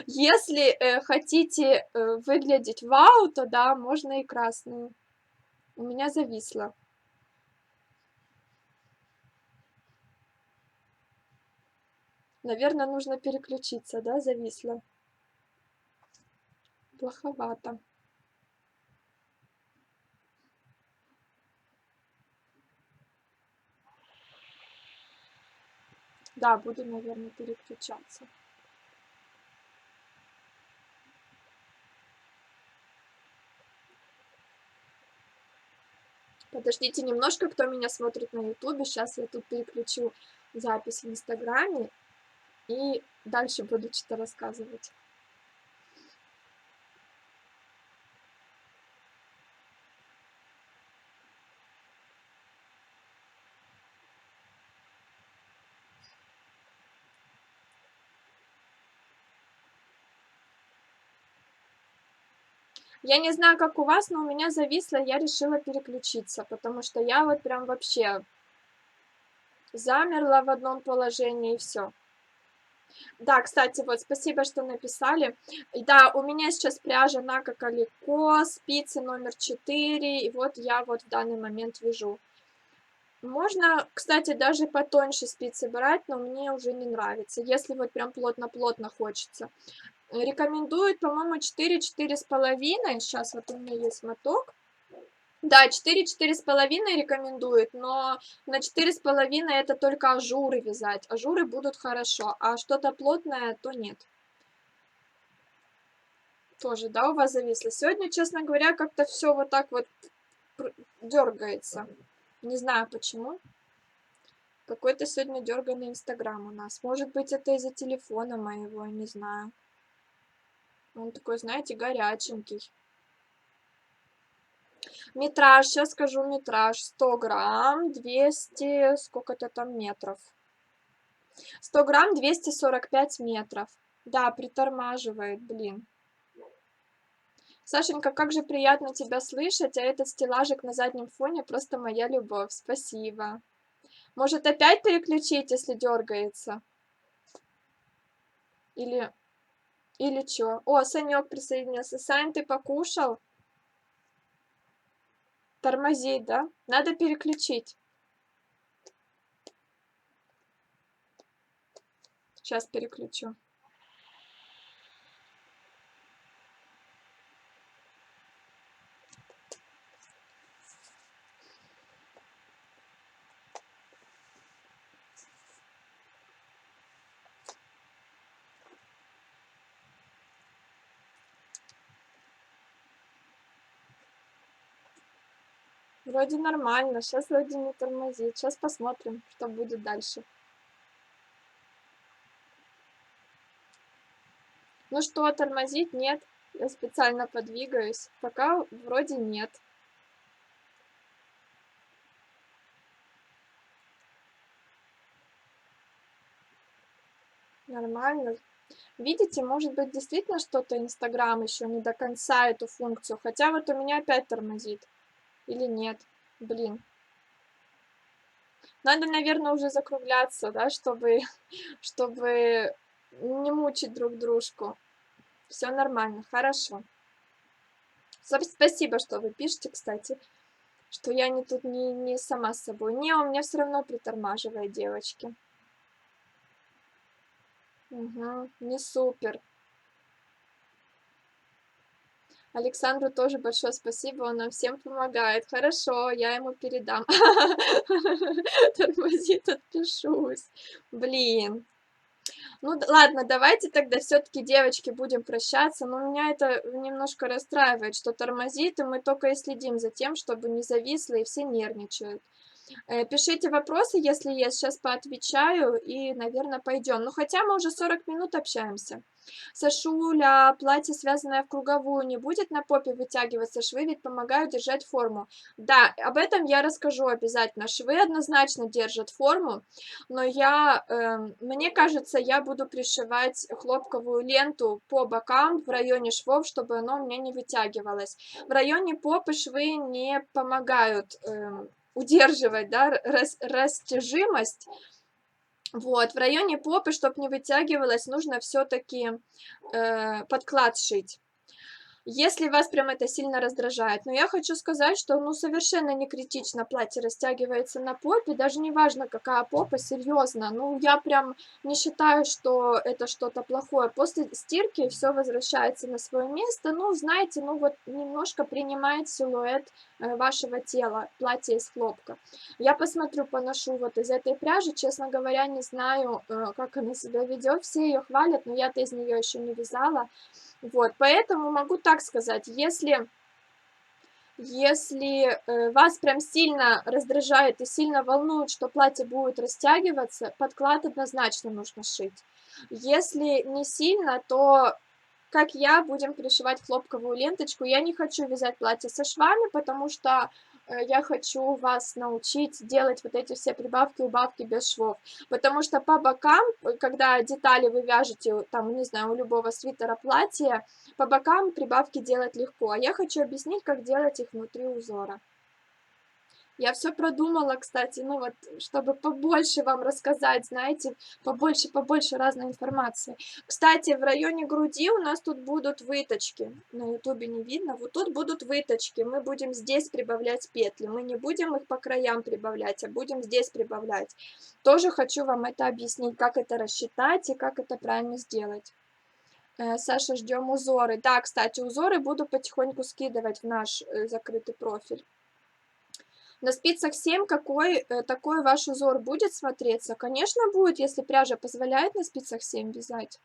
если хотите выглядеть вау, то да, можно и красную. У меня зависло. Наверное, нужно переключиться, да, зависло. Плоховато. Да, буду, наверное, переключаться. Подождите немножко, кто меня смотрит на ютубе. Сейчас я тут переключу запись в инстаграме и дальше буду что-то рассказывать. Я не знаю, как у вас, но у меня зависло, я решила переключиться, потому что я вот прям вообще замерла в одном положении и все. Да, кстати, вот спасибо, что написали. И да, у меня сейчас пряжа на Кокалико, спицы номер 4, и вот я вот в данный момент вяжу. Можно, кстати, даже потоньше спицы брать, но мне уже не нравится, если вот прям плотно-плотно хочется. Рекомендуют, по-моему, 4-4,5. Сейчас вот у меня есть моток. Да, 4-4,5 рекомендуют, но на 4,5 это только ажуры вязать. Ажуры будут хорошо, а что-то плотное, то нет. Тоже, да, у вас зависло? Сегодня, честно говоря, как-то все вот так вот дергается. Не знаю почему. Какой-то сегодня дерганый инстаграм у нас. Может быть, это из-за телефона моего, не знаю. Он такой, знаете, горяченький. Метраж, сейчас скажу метраж. 100 грамм, 200, сколько-то там метров. 100 грамм, 245 метров. Да, притормаживает, блин. Сашенька, как же приятно тебя слышать, а этот стеллажик на заднем фоне просто моя любовь. Спасибо. Может, опять переключить, если дергается? Или, или что? О, Санек присоединился. Сань, ты покушал? Тормозит, да? Надо переключить. Сейчас переключу. Вроде нормально, сейчас вроде не тормозит. Сейчас посмотрим, что будет дальше. Ну что, тормозит? Нет. Я специально подвигаюсь. Пока вроде нет. Нормально. Видите, может быть, действительно что-то Инстаграм еще не до конца эту функцию. Хотя вот у меня опять тормозит. Или нет? Блин. Надо, наверное, уже закругляться, да, чтобы не мучить друг дружку. Все нормально, хорошо. Спасибо, что вы пишете, кстати, что я не тут не сама с собой. Не, у меня все равно притормаживает, девочки. Угу, не супер. Александру тоже большое спасибо, он нам всем помогает. Хорошо, я ему передам. Тормозит, отпишусь. Блин. Ну ладно, давайте тогда все-таки, девочки, будем прощаться. Но меня это немножко расстраивает, что тормозит, и мы только и следим за тем, чтобы не зависло, и все нервничают. Пишите вопросы, если есть, сейчас поотвечаю и, наверное, пойдем. Ну, хотя мы уже 40 минут общаемся. Сашуля, платье, связанное в круговую, не будет на попе вытягиваться? Швы ведь помогают держать форму. Да, об этом я расскажу обязательно. Швы однозначно держат форму, но мне кажется, я буду пришивать хлопковую ленту по бокам в районе швов, чтобы оно у меня не вытягивалось. В районе попы швы не помогают удерживать, да, растяжимость. Вот, в районе попы, чтобы не вытягивалось, нужно все-таки подклад шить. Если вас прям это сильно раздражает. Но я хочу сказать, что ну совершенно не критично платье растягивается на попе, даже не важно какая попа, серьезно. Ну я прям не считаю, что это что-то плохое. После стирки все возвращается на свое место. Ну знаете, ну вот немножко принимает силуэт вашего тела, платье из хлопка. Я посмотрю, поношу вот из этой пряжи, честно говоря, не знаю, как она себя ведет. Все ее хвалят, но я-то из нее еще не вязала. Вот, поэтому могу так сказать, если вас прям сильно раздражает и сильно волнует, что платье будет растягиваться, подклад однозначно нужно шить. Если не сильно, то, как я, будем пришивать хлопковую ленточку. Я не хочу вязать платье со швами, потому что я хочу вас научить делать вот эти все прибавки, убавки без швов. Потому что по бокам, когда детали вы вяжете, там, не знаю, у любого свитера, платья, по бокам прибавки делать легко. А я хочу объяснить, как делать их внутри узора. Я все продумала, кстати, ну вот, чтобы побольше вам рассказать, знаете, побольше разной информации. Кстати, в районе груди у нас тут будут выточки. На ютубе не видно. Вот тут будут выточки. Мы будем здесь прибавлять петли. Мы не будем их по краям прибавлять, а будем здесь прибавлять. Тоже хочу вам это объяснить, как это рассчитать и как это правильно сделать. Саша, ждем узоры. Да, кстати, узоры буду потихоньку скидывать в наш закрытый профиль. На спицах 7 такой ваш узор будет смотреться? Конечно, будет, если пряжа позволяет на спицах 7 вязать.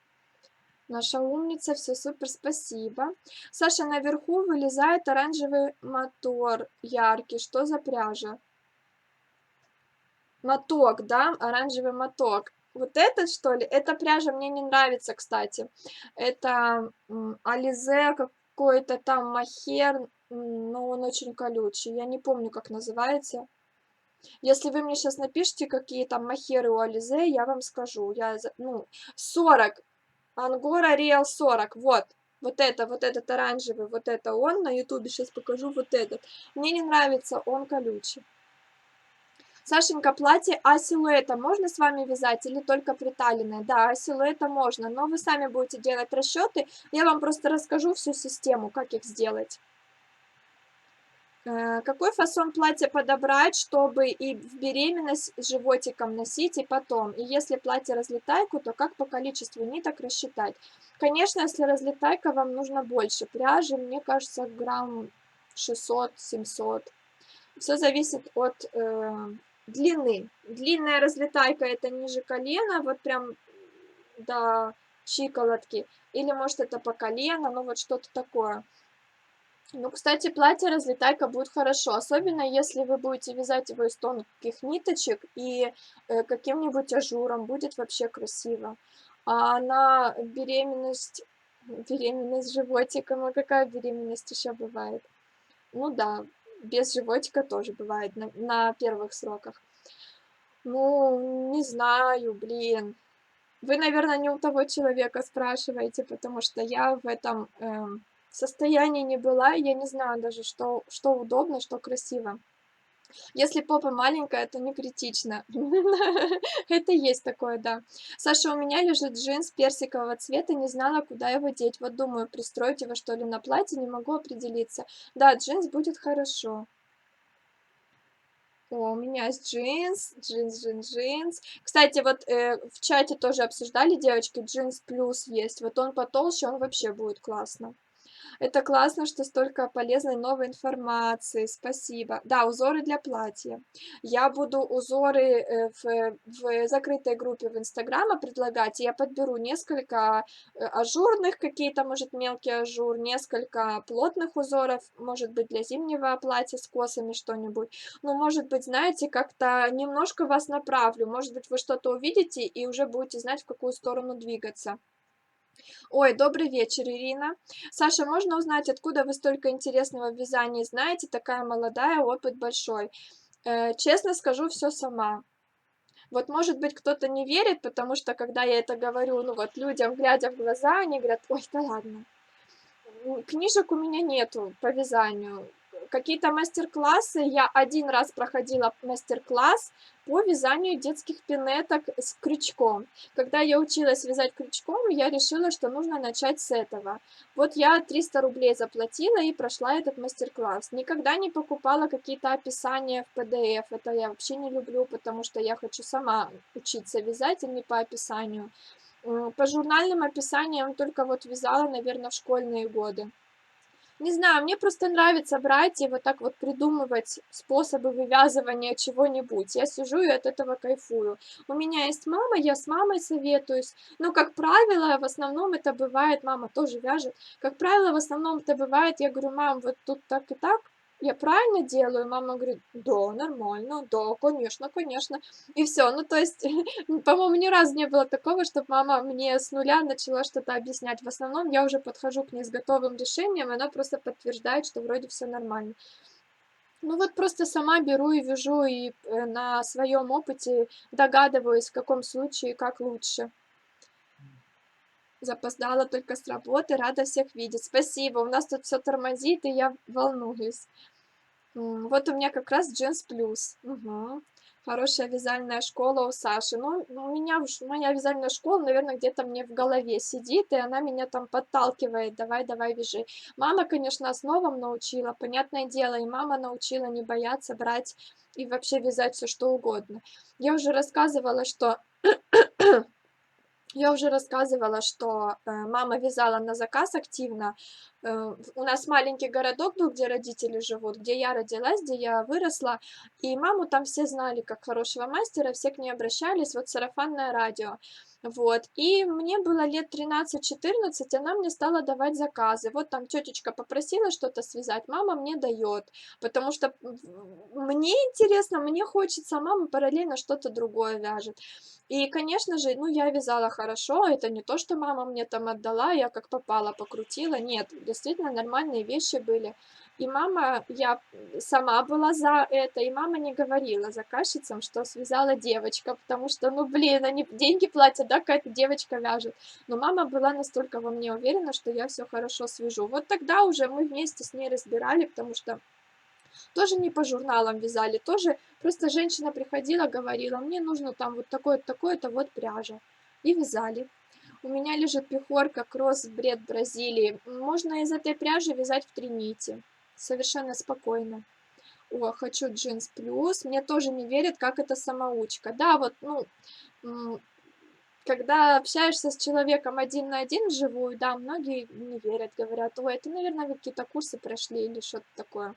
Наша умница, все супер, спасибо. Саша, наверху вылезает оранжевый мотор яркий. Что за пряжа? Моток, да? Оранжевый моток. Вот это, что ли? Эта пряжа мне не нравится, кстати. Это Ализе какой-то там махер, но он очень колючий. Я не помню, как называется. Если вы мне сейчас напишите, какие там махеры у Ализе, я вам скажу. 40. Ангора Реал 40. Вот. Вот этот оранжевый, вот это он. На ютубе сейчас покажу вот этот. Мне не нравится, он колючий. Сашенька, платье силуэта можно с вами вязать или только приталенное? Да, силуэта можно, но вы сами будете делать расчеты. Я вам просто расскажу всю систему, как их сделать. Какой фасон платья подобрать, чтобы и в беременность с животиком носить, и потом? И если платье разлетайку, то как по количеству ниток рассчитать? Конечно, если разлетайка, вам нужно больше пряжи, мне кажется, грамм 600-700. Все зависит от длины. Длинная разлетайка это ниже колена, вот прям до щиколотки. Или может это по колено, ну вот что-то такое. Ну, кстати, платье разлетайка будет хорошо, особенно если вы будете вязать его из тонких ниточек и каким-нибудь ажуром, будет вообще красиво. А на беременность животиком, а какая беременность еще бывает? Ну да, без животика тоже бывает на первых сроках. Ну, не знаю, блин. Вы, наверное, не у того человека спрашиваете, потому что я в этом состоянии не была, и я не знаю даже, что удобно, что красиво. Если попа маленькая, то не критично. Это есть такое, да. Саша, у меня лежит джинс персикового цвета, не знала, куда его деть. Вот думаю, пристроить его, что ли, на платье, не могу определиться. Да, джинс будет хорошо. О, у меня есть джинс. Кстати, вот в чате тоже обсуждали девочки, джинс плюс есть. Вот он потолще, он вообще будет классно. Это классно, что столько полезной новой информации. Спасибо. Да, узоры для платья. Я буду узоры в закрытой группе в Инстаграма предлагать. И я подберу несколько ажурных, какие-то, может, мелкий ажур, несколько плотных узоров, может быть, для зимнего платья с косами что-нибудь. Ну, может быть, знаете, как-то немножко вас направлю. Может быть, вы что-то увидите и уже будете знать, в какую сторону двигаться. Ой, добрый вечер, Ирина. Саша, можно узнать, откуда вы столько интересного в вязании знаете? Такая молодая, опыт большой. Честно скажу, все сама. Вот, может быть, кто-то не верит, потому что, когда я это говорю, ну вот, людям, глядя в глаза, они говорят, ой, да ладно. Книжек у меня нету по вязанию. Какие-то мастер-классы. Я один раз проходила мастер-класс по вязанию детских пинеток с крючком. Когда я училась вязать крючком, я решила, что нужно начать с этого. Вот я 300 рублей заплатила и прошла этот мастер-класс. Никогда не покупала какие-то описания в PDF. Это я вообще не люблю, потому что я хочу сама учиться вязать, а не по описанию. По журнальным описаниям только вот вязала, наверное, в школьные годы. Не знаю, мне просто нравится брать и вот так вот придумывать способы вывязывания чего-нибудь. Я сижу и от этого кайфую. У меня есть мама, я с мамой советуюсь. Но, как правило, в основном это бывает, мама тоже вяжет. Как правило, в основном это бывает, я говорю, мам, вот тут так и так, я правильно делаю? Мама говорит, да, нормально, да, конечно, конечно. И все. Ну, то есть, по-моему, ни разу не было такого, чтобы мама мне с нуля начала что-то объяснять. В основном я уже подхожу к ней с готовым решением, и она просто подтверждает, что вроде все нормально. Ну вот просто сама беру и вяжу, и на своем опыте догадываюсь, в каком случае как лучше. Запоздала только с работы, рада всех видеть. Спасибо, у нас тут все тормозит, и я волнуюсь. Вот у меня как раз Джинс Плюс. Мгм. Хорошая вязальная школа у Саши. Ну, у меня уж моя вязальная школа, наверное, где-то мне в голове сидит, и она меня там подталкивает: "Давай, давай, вяжи". Мама, конечно, основам научила, понятное дело, и мама научила не бояться брать и вообще вязать все что угодно. Я уже рассказывала, что я уже рассказывала, что, мама вязала на заказ активно. У нас маленький городок был, где родители живут, где я родилась, где я выросла, и маму там все знали как хорошего мастера, все к ней обращались, вот сарафанное радио. Вот, и мне было лет 13-14, она мне стала давать заказы. Вот там тетечка попросила что-то связать, мама мне дает, потому что мне интересно, мне хочется, а мама параллельно что-то другое вяжет. И, конечно же, ну, я вязала хорошо. Это не то, что мама мне там отдала, я как попало покрутила. Нет, действительно нормальные вещи были. И мама, я сама была за это, и мама не говорила заказчицам, что связала девочка, потому что, ну, блин, они деньги платят, да, какая-то девочка вяжет. Но мама была настолько во мне уверена, что я все хорошо свяжу. Вот тогда уже мы вместе с ней разбирали, потому что тоже не по журналам вязали, тоже просто женщина приходила, говорила, мне нужно там вот такое-то, такое-то, вот пряжа. И вязали. У меня лежит пехорка кросс бред Бразилии. Можно из этой пряжи вязать в 3 нити. Совершенно спокойно. О, хочу джинс плюс. Мне тоже не верят, как это самоучка. Да, вот, ну, когда общаешься с человеком один на один вживую, да, многие не верят, говорят, ой, это, наверное, вы какие-то курсы прошли или что-то такое.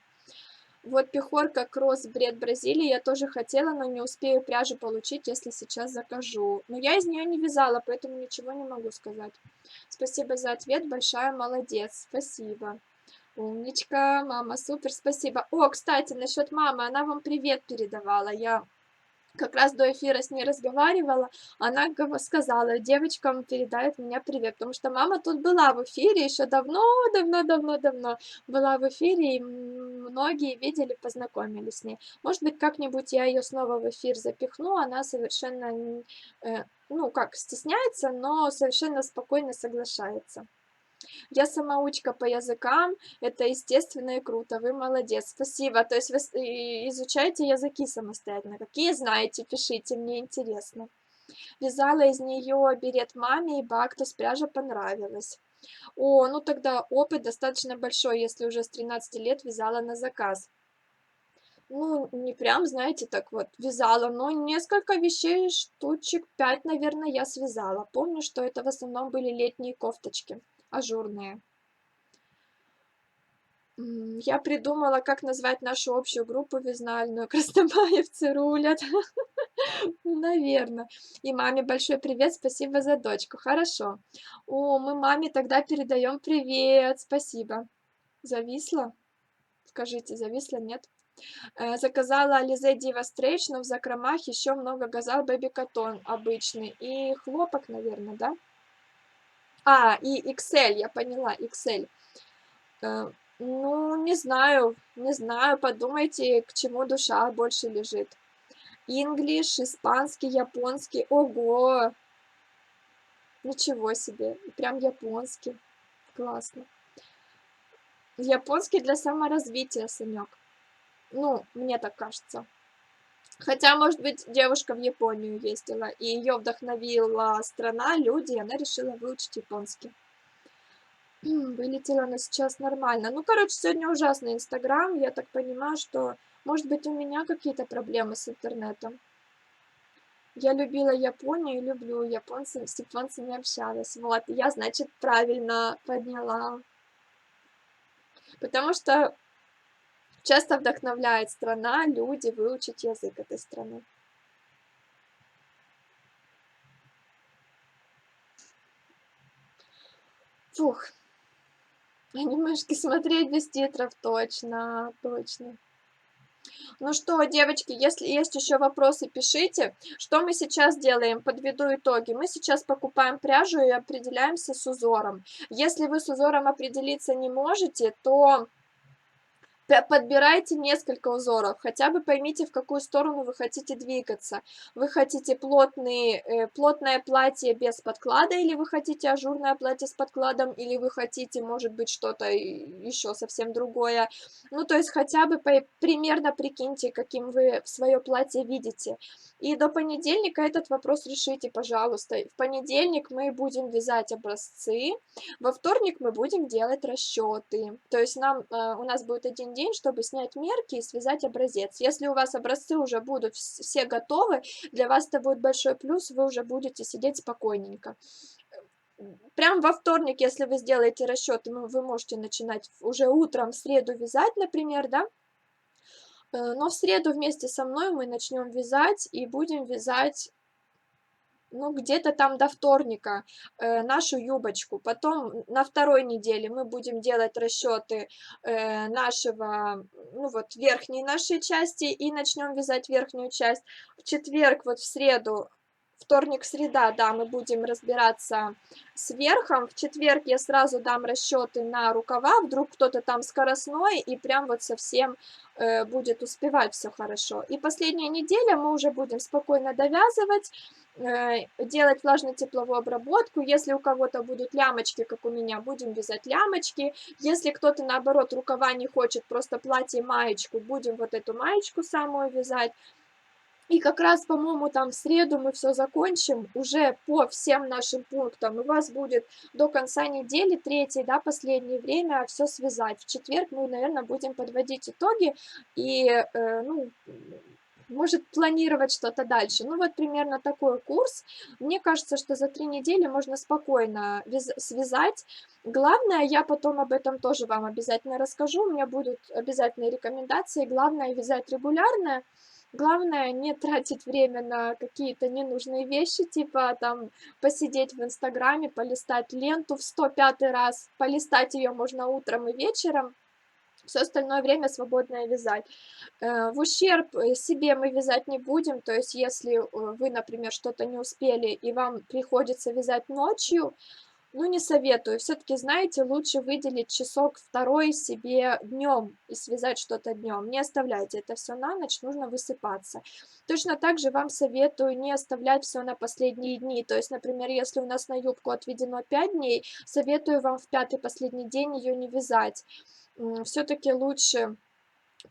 Вот пехорка кросс бред Бразилии я тоже хотела, но не успею пряжу получить, если сейчас закажу. Но я из нее не вязала, поэтому ничего не могу сказать. Спасибо за ответ, большая молодец. Спасибо. Умничка, мама, супер, спасибо. О, кстати, насчет мамы, она вам привет передавала. Я как раз до эфира с ней разговаривала, она сказала, девочкам передает меня привет, потому что мама тут была в эфире еще давно, давно, давно, давно была в эфире, и многие видели, познакомились с ней. Может быть, как-нибудь я ее снова в эфир запихну, она совершенно, ну, как, стесняется, но совершенно спокойно соглашается. Я самоучка по языкам, это естественно и круто, вы молодец, спасибо. То есть вы изучаете языки самостоятельно, какие знаете, пишите, мне интересно. Вязала из нее берет маме и бактус, пряжа понравилась. О, ну тогда опыт достаточно большой, если уже с 13 лет вязала на заказ. Ну, не прям, знаете, так вот вязала, но несколько вещей, штучек 5, наверное, я связала. Помню, что это в основном были летние кофточки, ажурные. Я придумала, как назвать нашу общую группу вязальную. Краснобаевцы рулят. Наверно. И маме большой привет, спасибо за дочку. Хорошо. О, мы маме тогда передаем привет. Спасибо. Зависла? Скажите, зависла, нет? Заказала Alize Diva Stretch, но в закромах еще много газал Baby Cotton обычный. И хлопок, наверное, да? И XL, я поняла, XL. Э, ну, не знаю, подумайте, к чему душа больше лежит. English, испанский, японский. Ого! Ничего себе! Прям японский. Классно. Японский для саморазвития, Санек. Ну, мне так кажется. Хотя, может быть, девушка в Японию ездила, и ее вдохновила страна, люди, и она решила выучить японский. Вылетела она сейчас нормально. Ну, короче, сегодня ужасный Инстаграм. Я так понимаю, что, может быть, у меня какие-то проблемы с интернетом. Я любила Японию и люблю японцев, с японцами общалась. Вот, я, значит, правильно подняла. Потому что часто вдохновляет страна, люди выучить язык этой страны. Фух, анимешки смотреть без титров, точно, точно. Ну что, девочки, если есть еще вопросы, пишите. Что мы сейчас делаем? Подведу итоги. Мы сейчас покупаем пряжу и определяемся с узором. Если вы с узором определиться не можете, то подбирайте несколько узоров, хотя бы поймите, в какую сторону вы хотите двигаться. Вы хотите плотное платье без подклада, или вы хотите ажурное платье с подкладом, или вы хотите, может быть, что-то еще совсем другое. Ну, то есть хотя бы примерно прикиньте, каким вы свое платье видите. И до понедельника этот вопрос решите, пожалуйста. В понедельник мы будем вязать образцы, во вторник мы будем делать расчеты. То есть у нас будет один день, чтобы снять мерки и связать образец. Если у вас образцы уже будут все готовы, для вас это будет большой плюс, вы уже будете сидеть спокойненько. Прям во вторник, если вы сделаете расчеты, вы можете начинать уже утром в среду вязать, например, да? Но в среду вместе со мной мы начнем вязать и будем вязать, ну, где-то там до вторника нашу юбочку. Потом на второй неделе мы будем делать расчеты нашего, ну вот, верхней нашей части и начнем вязать верхнюю часть. В четверг, вот в среду, вторник, среда, да, мы будем разбираться с верхом. В четверг я сразу дам расчеты на рукава, вдруг кто-то там скоростной и прям вот совсем будет успевать все хорошо. И последняя неделя мы уже будем спокойно довязывать, делать влажно-тепловую обработку. Если у кого-то будут лямочки, как у меня, будем вязать лямочки. Если кто-то, наоборот, рукава не хочет, просто платье, маечку, будем вот эту маечку самую вязать. И как раз, по-моему, там в среду мы все закончим уже по всем нашим пунктам. У вас будет до конца недели, третье, да, последнее время все связать. В четверг мы, наверное, будем подводить итоги и, ну, может планировать что-то дальше. Ну, вот примерно такой курс. Мне кажется, что за 3 недели можно спокойно связать. Главное, я потом об этом тоже вам обязательно расскажу. У меня будут обязательные рекомендации. Главное вязать регулярно. Главное не тратить время на какие-то ненужные вещи, типа там посидеть в Инстаграме, полистать ленту в 105-й раз. Полистать ее можно утром и вечером. Все остальное время свободное вязать. В ущерб себе мы вязать не будем, то есть если вы, например, что-то не успели и вам приходится вязать ночью, ну, не советую. Все-таки, знаете, лучше выделить часок-второй себе днем и связать что-то днем. Не оставляйте это все на ночь, нужно высыпаться. Точно так же вам советую не оставлять все на последние дни. То есть, например, если у нас на юбку отведено 5 дней, советую вам в 5-й последний день ее не вязать. Все-таки лучше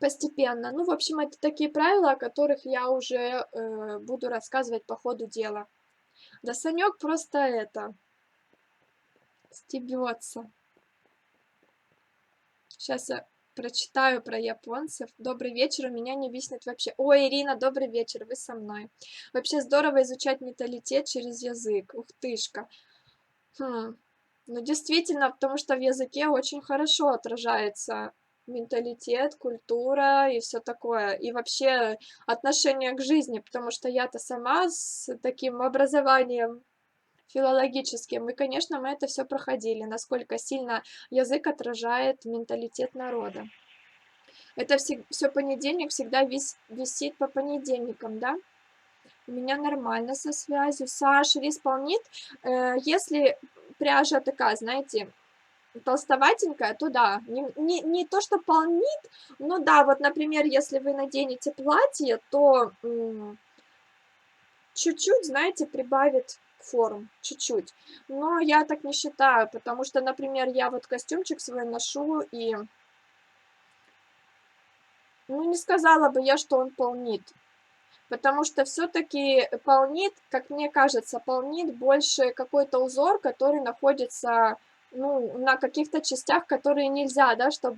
постепенно. Ну, в общем, это такие правила, о которых я уже буду рассказывать по ходу дела. Да Санек просто это стебется. Сейчас я прочитаю про японцев. Добрый вечер, у меня не виснет вообще. Ой, Ирина, добрый вечер, вы со мной. Вообще здорово изучать менталитет через язык. Ух тышка. Ну, действительно, потому что в языке очень хорошо отражается менталитет, культура и все такое. И вообще отношение к жизни, потому что я-то сама с таким образованием филологическим, и, конечно, мы это все проходили, насколько сильно язык отражает менталитет народа. Это все понедельник всегда висит по понедельникам, да? У меня нормально со связью. Саша, рис полнит. Если пряжа такая, знаете, толстоватенькая, то да. Не то, что полнит, но да, вот, например, если вы наденете платье, то чуть-чуть, знаете, прибавит форм, чуть-чуть. Но я так не считаю, потому что, например, я вот костюмчик свой ношу, и, ну, не сказала бы я, что он полнит. Потому что все таки полнит, как мне кажется, полнит больше какой-то узор, который находится, ну, на каких-то частях, которые нельзя, да, чтоб,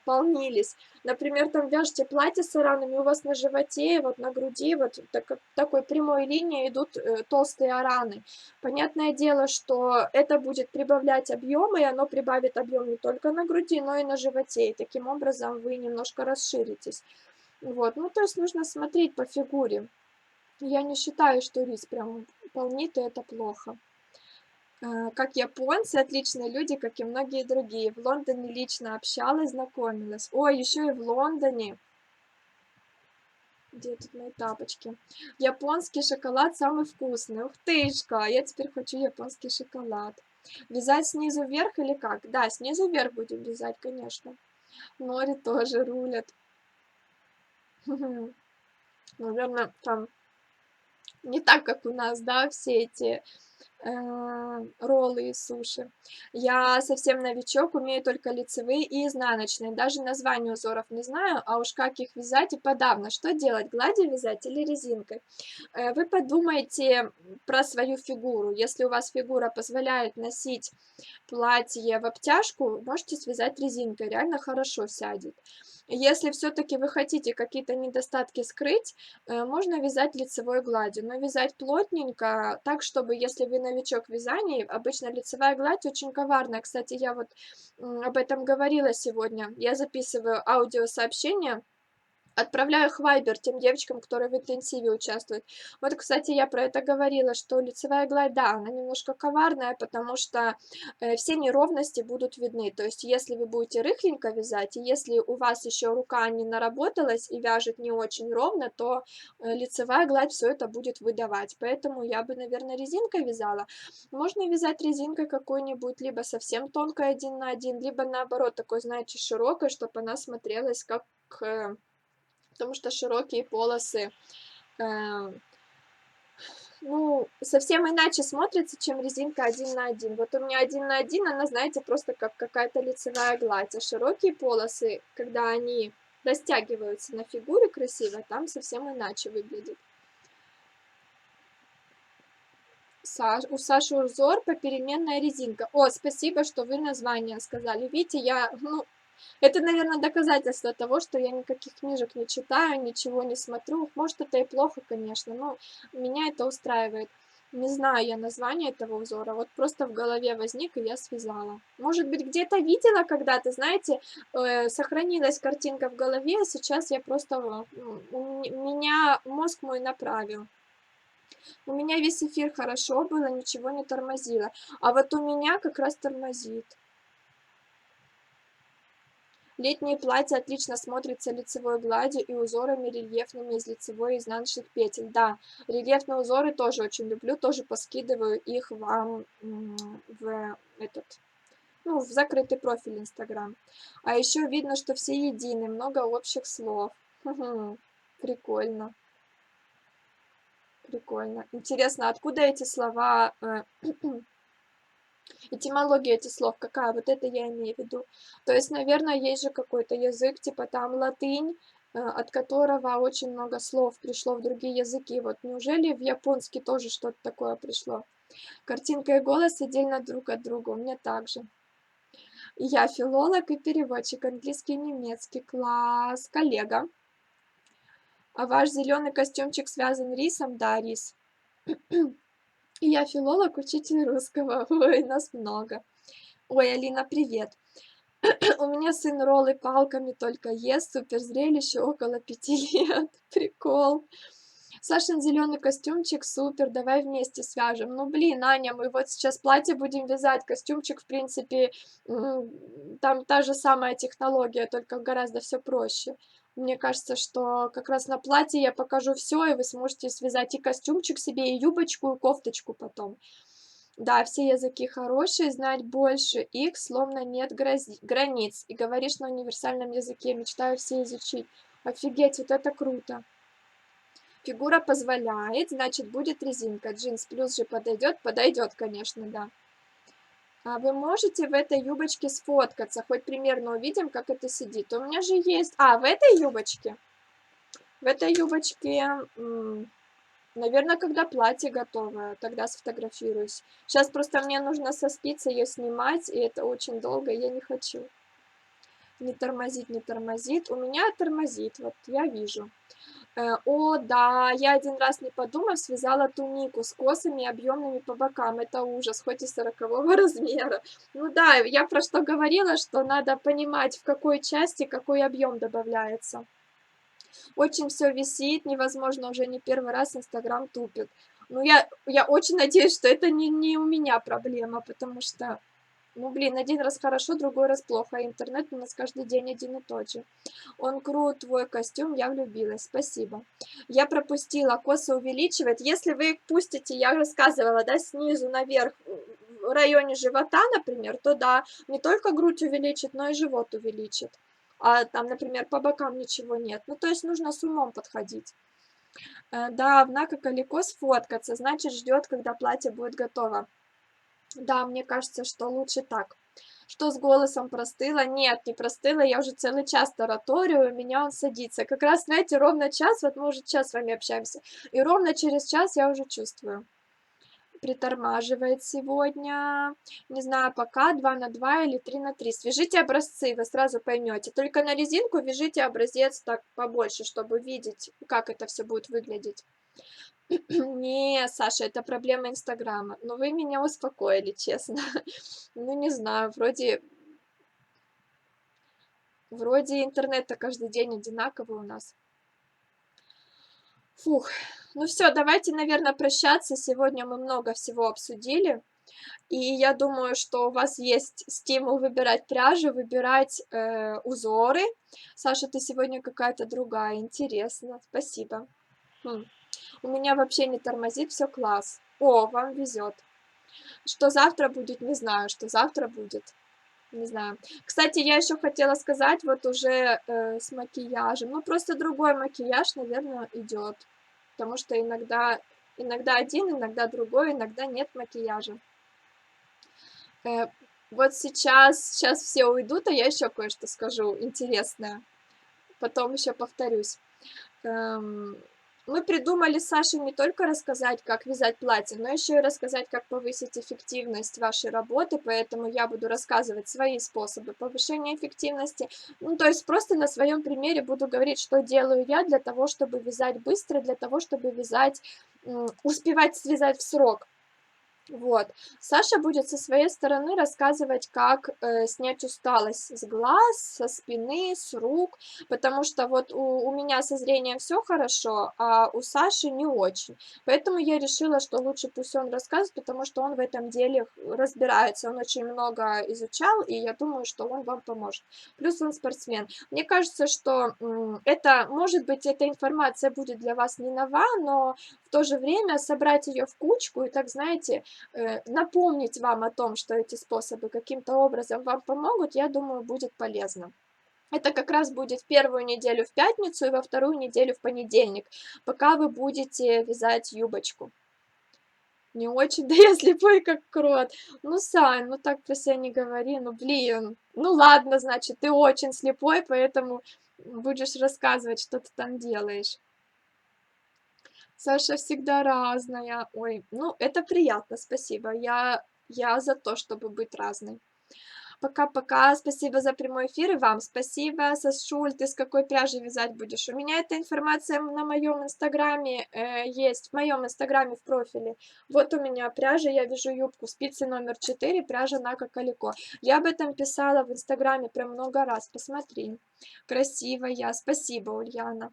полнились. Например, там вяжете платье с аранами, у вас на животе, вот на груди, вот такой прямой линией идут, толстые араны. Понятное дело, что это будет прибавлять объем, и оно прибавит объем не только на груди, но и на животе. И таким образом вы немножко расширитесь. Вот, ну, то есть нужно смотреть по фигуре. Я не считаю, что рис прям полнит, и это плохо. Как японцы, отличные люди, как и многие другие. В Лондоне лично общалась, знакомилась. Ой, еще и в Лондоне. Где тут мои тапочки? Японский шоколад самый вкусный. Ух тышка, я теперь хочу японский шоколад. Вязать снизу вверх или как? Да, снизу вверх будем вязать, конечно. Море тоже рулят. Наверное, там не так, как у нас, да, все эти роллы и суши. Я совсем новичок, умею только лицевые и изнаночные. Даже названия узоров не знаю, а уж как их вязать и подавно. Что делать, гладью вязать или резинкой? Вы подумайте про свою фигуру. Если у вас фигура позволяет носить платье в обтяжку, можете связать резинкой, реально хорошо сядет. Если все-таки вы хотите какие-то недостатки скрыть, можно вязать лицевой гладью, но вязать плотненько, так, чтобы, если вы новичок в вязании, обычно лицевая гладь очень коварная. Кстати, я вот об этом говорила сегодня. Я записываю аудиосообщение, отправляю их в Viber тем девочкам, которые в интенсиве участвуют. Вот, кстати, я про это говорила, что лицевая гладь, да, она немножко коварная, потому что все неровности будут видны. То есть, если вы будете рыхленько вязать, и если у вас еще рука не наработалась и вяжет не очень ровно, то лицевая гладь все это будет выдавать. Поэтому я бы, наверное, резинкой вязала. Можно вязать резинкой какой-нибудь, либо совсем тонкой 1 на 1, либо наоборот, такой, знаете, широкой, чтобы она смотрелась как потому что широкие полосы, э, ну, совсем иначе смотрится, чем резинка 1 на 1. Вот у меня 1 на 1, она, знаете, просто как какая-то лицевая гладь, а широкие полосы, когда они растягиваются на фигуре красиво, там совсем иначе выглядит. У Саши узор попеременная резинка. О, спасибо, что вы название сказали. Видите, ну, это, наверное, доказательство того, что я никаких книжек не читаю, ничего не смотрю. Может, это и плохо, конечно, но меня это устраивает. Не знаю я название этого узора, вот просто в голове возник, и я связала. Может быть, где-то видела когда-то, знаете, сохранилась картинка в голове, а сейчас я просто, меня мозг мой направил. У меня весь эфир хорошо было, ничего не тормозило, а вот у меня как раз тормозит. Летние платья отлично смотрятся лицевой гладью и узорами рельефными из лицевой и изнаночных петель. Да, рельефные узоры тоже очень люблю, тоже поскидываю их вам в этот, ну, в закрытый профиль Инстаграм. А еще видно, что все едины, много общих слов. Прикольно, прикольно. Интересно, откуда эти слова, этимология этих слов какая? Вот это я имею в виду. То есть, наверное, есть же какой-то язык, типа там латынь, от которого очень много слов пришло в другие языки. Вот неужели в японский тоже что-то такое пришло? Картинка и голос отдельно друг от друга. У меня также. Я филолог и переводчик английский и немецкий. Класс, коллега. А ваш зеленый костюмчик связан рисом? Да, рис. Я филолог, учитель русского. Ой, нас много. Ой, Алина, привет. У меня сын роллы палками только ест, супер зрелище, около 5 лет. Прикол. Сашин зеленый костюмчик, супер, давай вместе свяжем. Ну, блин, Аня, мы вот сейчас платье будем вязать, костюмчик, в принципе, там та же самая технология, только гораздо все проще. Мне кажется, что как раз на платье я покажу все, и вы сможете связать и костюмчик себе, и юбочку, и кофточку потом. Да, все языки хорошие, знать больше их, словно нет границ. И говоришь на универсальном языке, мечтаю все изучить. Офигеть, вот это круто. Фигура позволяет, значит, будет резинка. Джинс плюс же подойдет? Подойдет, конечно, да. А вы можете в этой юбочке сфоткаться? Хоть примерно увидим, как это сидит. У меня же есть... А, в этой юбочке? В этой юбочке... Наверное, когда платье готовое, тогда сфотографируюсь. Сейчас просто мне нужно со спицы ее снимать, и это очень долго, я не хочу. Не тормозит, не тормозит. У меня тормозит, вот я вижу. О, да, я один раз, не подумав, связала тунику с косами объемными по бокам. Это ужас, хоть и 40-го размера. Ну да, я про что говорила, что надо понимать, в какой части какой объем добавляется. Очень все висит, невозможно, уже не первый раз Инстаграм тупит. Ну, я очень надеюсь, что это не у меня проблема, потому что, ну, блин, один раз хорошо, другой раз плохо, а интернет у нас каждый день один и тот же. Он крут, твой костюм, я влюбилась, спасибо. Я пропустила, косы увеличивает. Если вы их пустите, я рассказывала, да, снизу наверх, в районе живота, например, то да, не только грудь увеличит, но и живот увеличит. А там, например, по бокам ничего нет. Ну, то есть нужно с умом подходить. Да, в Накакалико сфоткаться, значит, ждет, когда платье будет готово. Да, мне кажется, что лучше так. Что с голосом, простыла? Нет, не простыла, я уже целый час тараторю, у меня он садится. Как раз, знаете, ровно час, вот мы уже час с вами общаемся, и ровно через час я уже чувствую. Притормаживает сегодня, не знаю, пока 2 на 2 или 3 на 3. Свяжите образцы, вы сразу поймете. Только на резинку вяжите образец так побольше, чтобы видеть, как это все будет выглядеть. Не, Саша, это проблема Инстаграма. Но вы меня успокоили, честно. Ну, не знаю, вроде интернет-то каждый день одинаковый у нас. Фух, ну все, давайте, наверное, прощаться. Сегодня мы много всего обсудили. И я думаю, что у вас есть стимул выбирать пряжу, выбирать узоры. Саша, ты сегодня какая-то другая, интересно, спасибо. Хм. У меня вообще не тормозит, все класс. О, вам везет. Что завтра будет, не знаю, что завтра будет. Не знаю. Кстати, я еще хотела сказать, вот уже с макияжем. Ну, просто другой макияж, наверное, идет. Потому что иногда один, иногда другой, иногда нет макияжа. Э, вот сейчас все уйдут, а я еще кое-что скажу интересное. Потом еще повторюсь. Эм, мы придумали с Сашей не только рассказать, как вязать платье, но еще и рассказать, как повысить эффективность вашей работы, поэтому я буду рассказывать свои способы повышения эффективности. Ну, то есть просто на своем примере буду говорить, что делаю я для того, чтобы вязать быстро, для того, чтобы вязать, успевать связать в срок. Вот. Саша будет со своей стороны рассказывать, как снять усталость с глаз, со спины, с рук, потому что вот у меня со зрением все хорошо, а у Саши не очень. Поэтому я решила, что лучше пусть он рассказывает, потому что он в этом деле разбирается, он очень много изучал, и я думаю, что он вам поможет. Плюс он спортсмен. Мне кажется, что это, может быть, эта информация будет для вас не нова, но в то же время собрать ее в кучку и так, знаете, напомнить вам о том, что эти способы каким-то образом вам помогут, я думаю, будет полезно. Это как раз будет в первую неделю в пятницу и во вторую неделю в понедельник, пока вы будете вязать юбочку. Не очень, да я слепой как крот. Ну, Сань, ну так про себя не говори, ну блин. Ну ладно, значит, ты очень слепой, поэтому будешь рассказывать, что ты там делаешь. Саша всегда разная. Ой, ну это приятно, спасибо. Я за то, чтобы быть разной. Пока-пока. Спасибо за прямой эфир. И вам спасибо. Сашуль, ты с какой пряжи вязать будешь? У меня эта информация на моем инстаграме есть. В моем инстаграме в профиле. Вот у меня пряжа. Я вяжу юбку спицы номер 4, пряжа на Кокалико. Я об этом писала в инстаграме прям много раз. Посмотри. Красивая. Спасибо, Ульяна.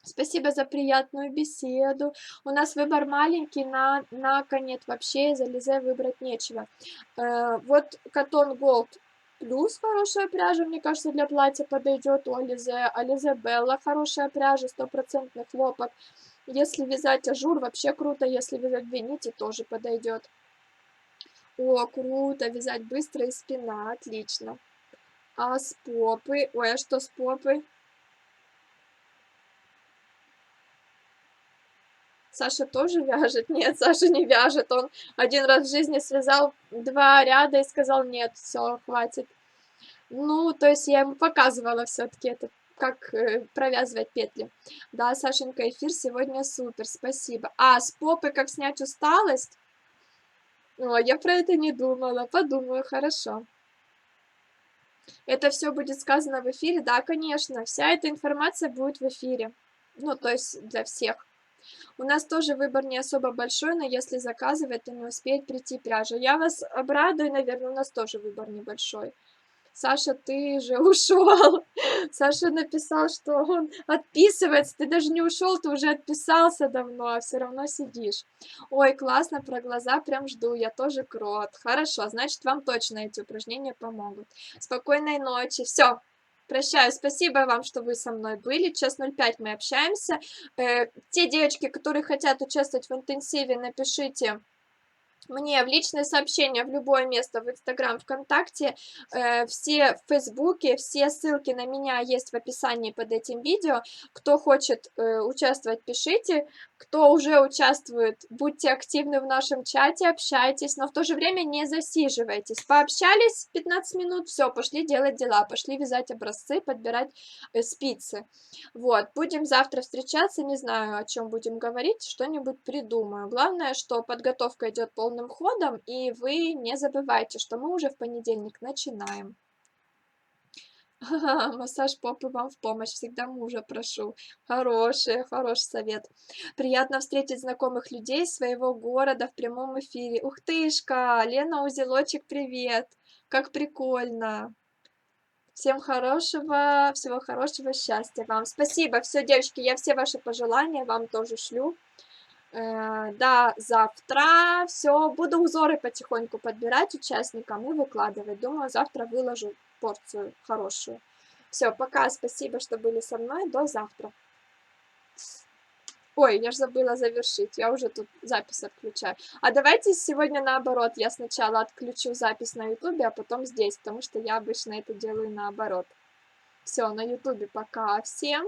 Спасибо за приятную беседу. У нас выбор маленький, на конец вообще из Ализе выбрать нечего. Вот Cotton Gold плюс хорошая пряжа, мне кажется, для платья подойдет у Ализе. Ализе Белла хорошая пряжа, 100% хлопок. Если вязать ажур, вообще круто. Если вязать две нити, тоже подойдет. О, круто, вязать быстро и спина, отлично. А с попы? Ой, а что с попы? Саша тоже вяжет? Нет, Саша не вяжет. Он один раз в жизни связал 2 ряда и сказал: "Нет, все, хватит". Ну, то есть я ему показывала все-таки это, как провязывать петли. Да, Сашенька, эфир сегодня супер, спасибо. А, с попы как снять усталость? Ой, я про это не думала. Подумаю, хорошо. Это все будет сказано в эфире? Да, конечно. Вся эта информация будет в эфире. Ну, то есть для всех. У нас тоже выбор не особо большой, но если заказывать, то не успеет прийти пряжа. Я вас обрадую, наверное, у нас тоже выбор небольшой. Саша, ты же ушел. Саша написал, что он отписывается. Ты даже не ушел, ты уже отписался давно, а все равно сидишь. Ой, классно, про глаза прям жду. Я тоже крот. Хорошо, значит, вам точно эти упражнения помогут. Спокойной ночи. Все. Прощаю. Спасибо вам, что вы со мной были. Час 05 мы общаемся. Те девочки, которые хотят участвовать в интенсиве, напишите мне в личное сообщение, в любое место, в Инстаграм, ВКонтакте, все в Фейсбуке, все ссылки на меня есть в описании под этим видео. Кто хочет участвовать, пишите. Кто уже участвует, будьте активны в нашем чате, общайтесь, но в то же время не засиживайтесь. Пообщались 15 минут, все, пошли делать дела, пошли вязать образцы, подбирать спицы. Вот, будем завтра встречаться, не знаю, о чем будем говорить, что-нибудь придумаю. Главное, что подготовка идет полным ходом, и вы не забывайте, что мы уже в понедельник начинаем. Массаж попы вам в помощь, всегда мужа прошу. Хороший совет. Приятно встретить знакомых людей своего города в прямом эфире. Ух тышка, Лена Узелочек, привет. Как прикольно. Всем хорошего, всего хорошего, счастья вам. Спасибо, все, девочки, я все ваши пожелания вам тоже шлю. До завтра. Все, буду узоры потихоньку подбирать участникам и выкладывать. Думаю, завтра выложу порцию хорошую. Все, пока, спасибо, что были со мной. До завтра. Ой, я же забыла завершить, я уже тут запись отключаю. А давайте сегодня наоборот, я сначала отключу запись на ютубе, а потом здесь, потому что я обычно это делаю наоборот. Все, на ютубе пока всем.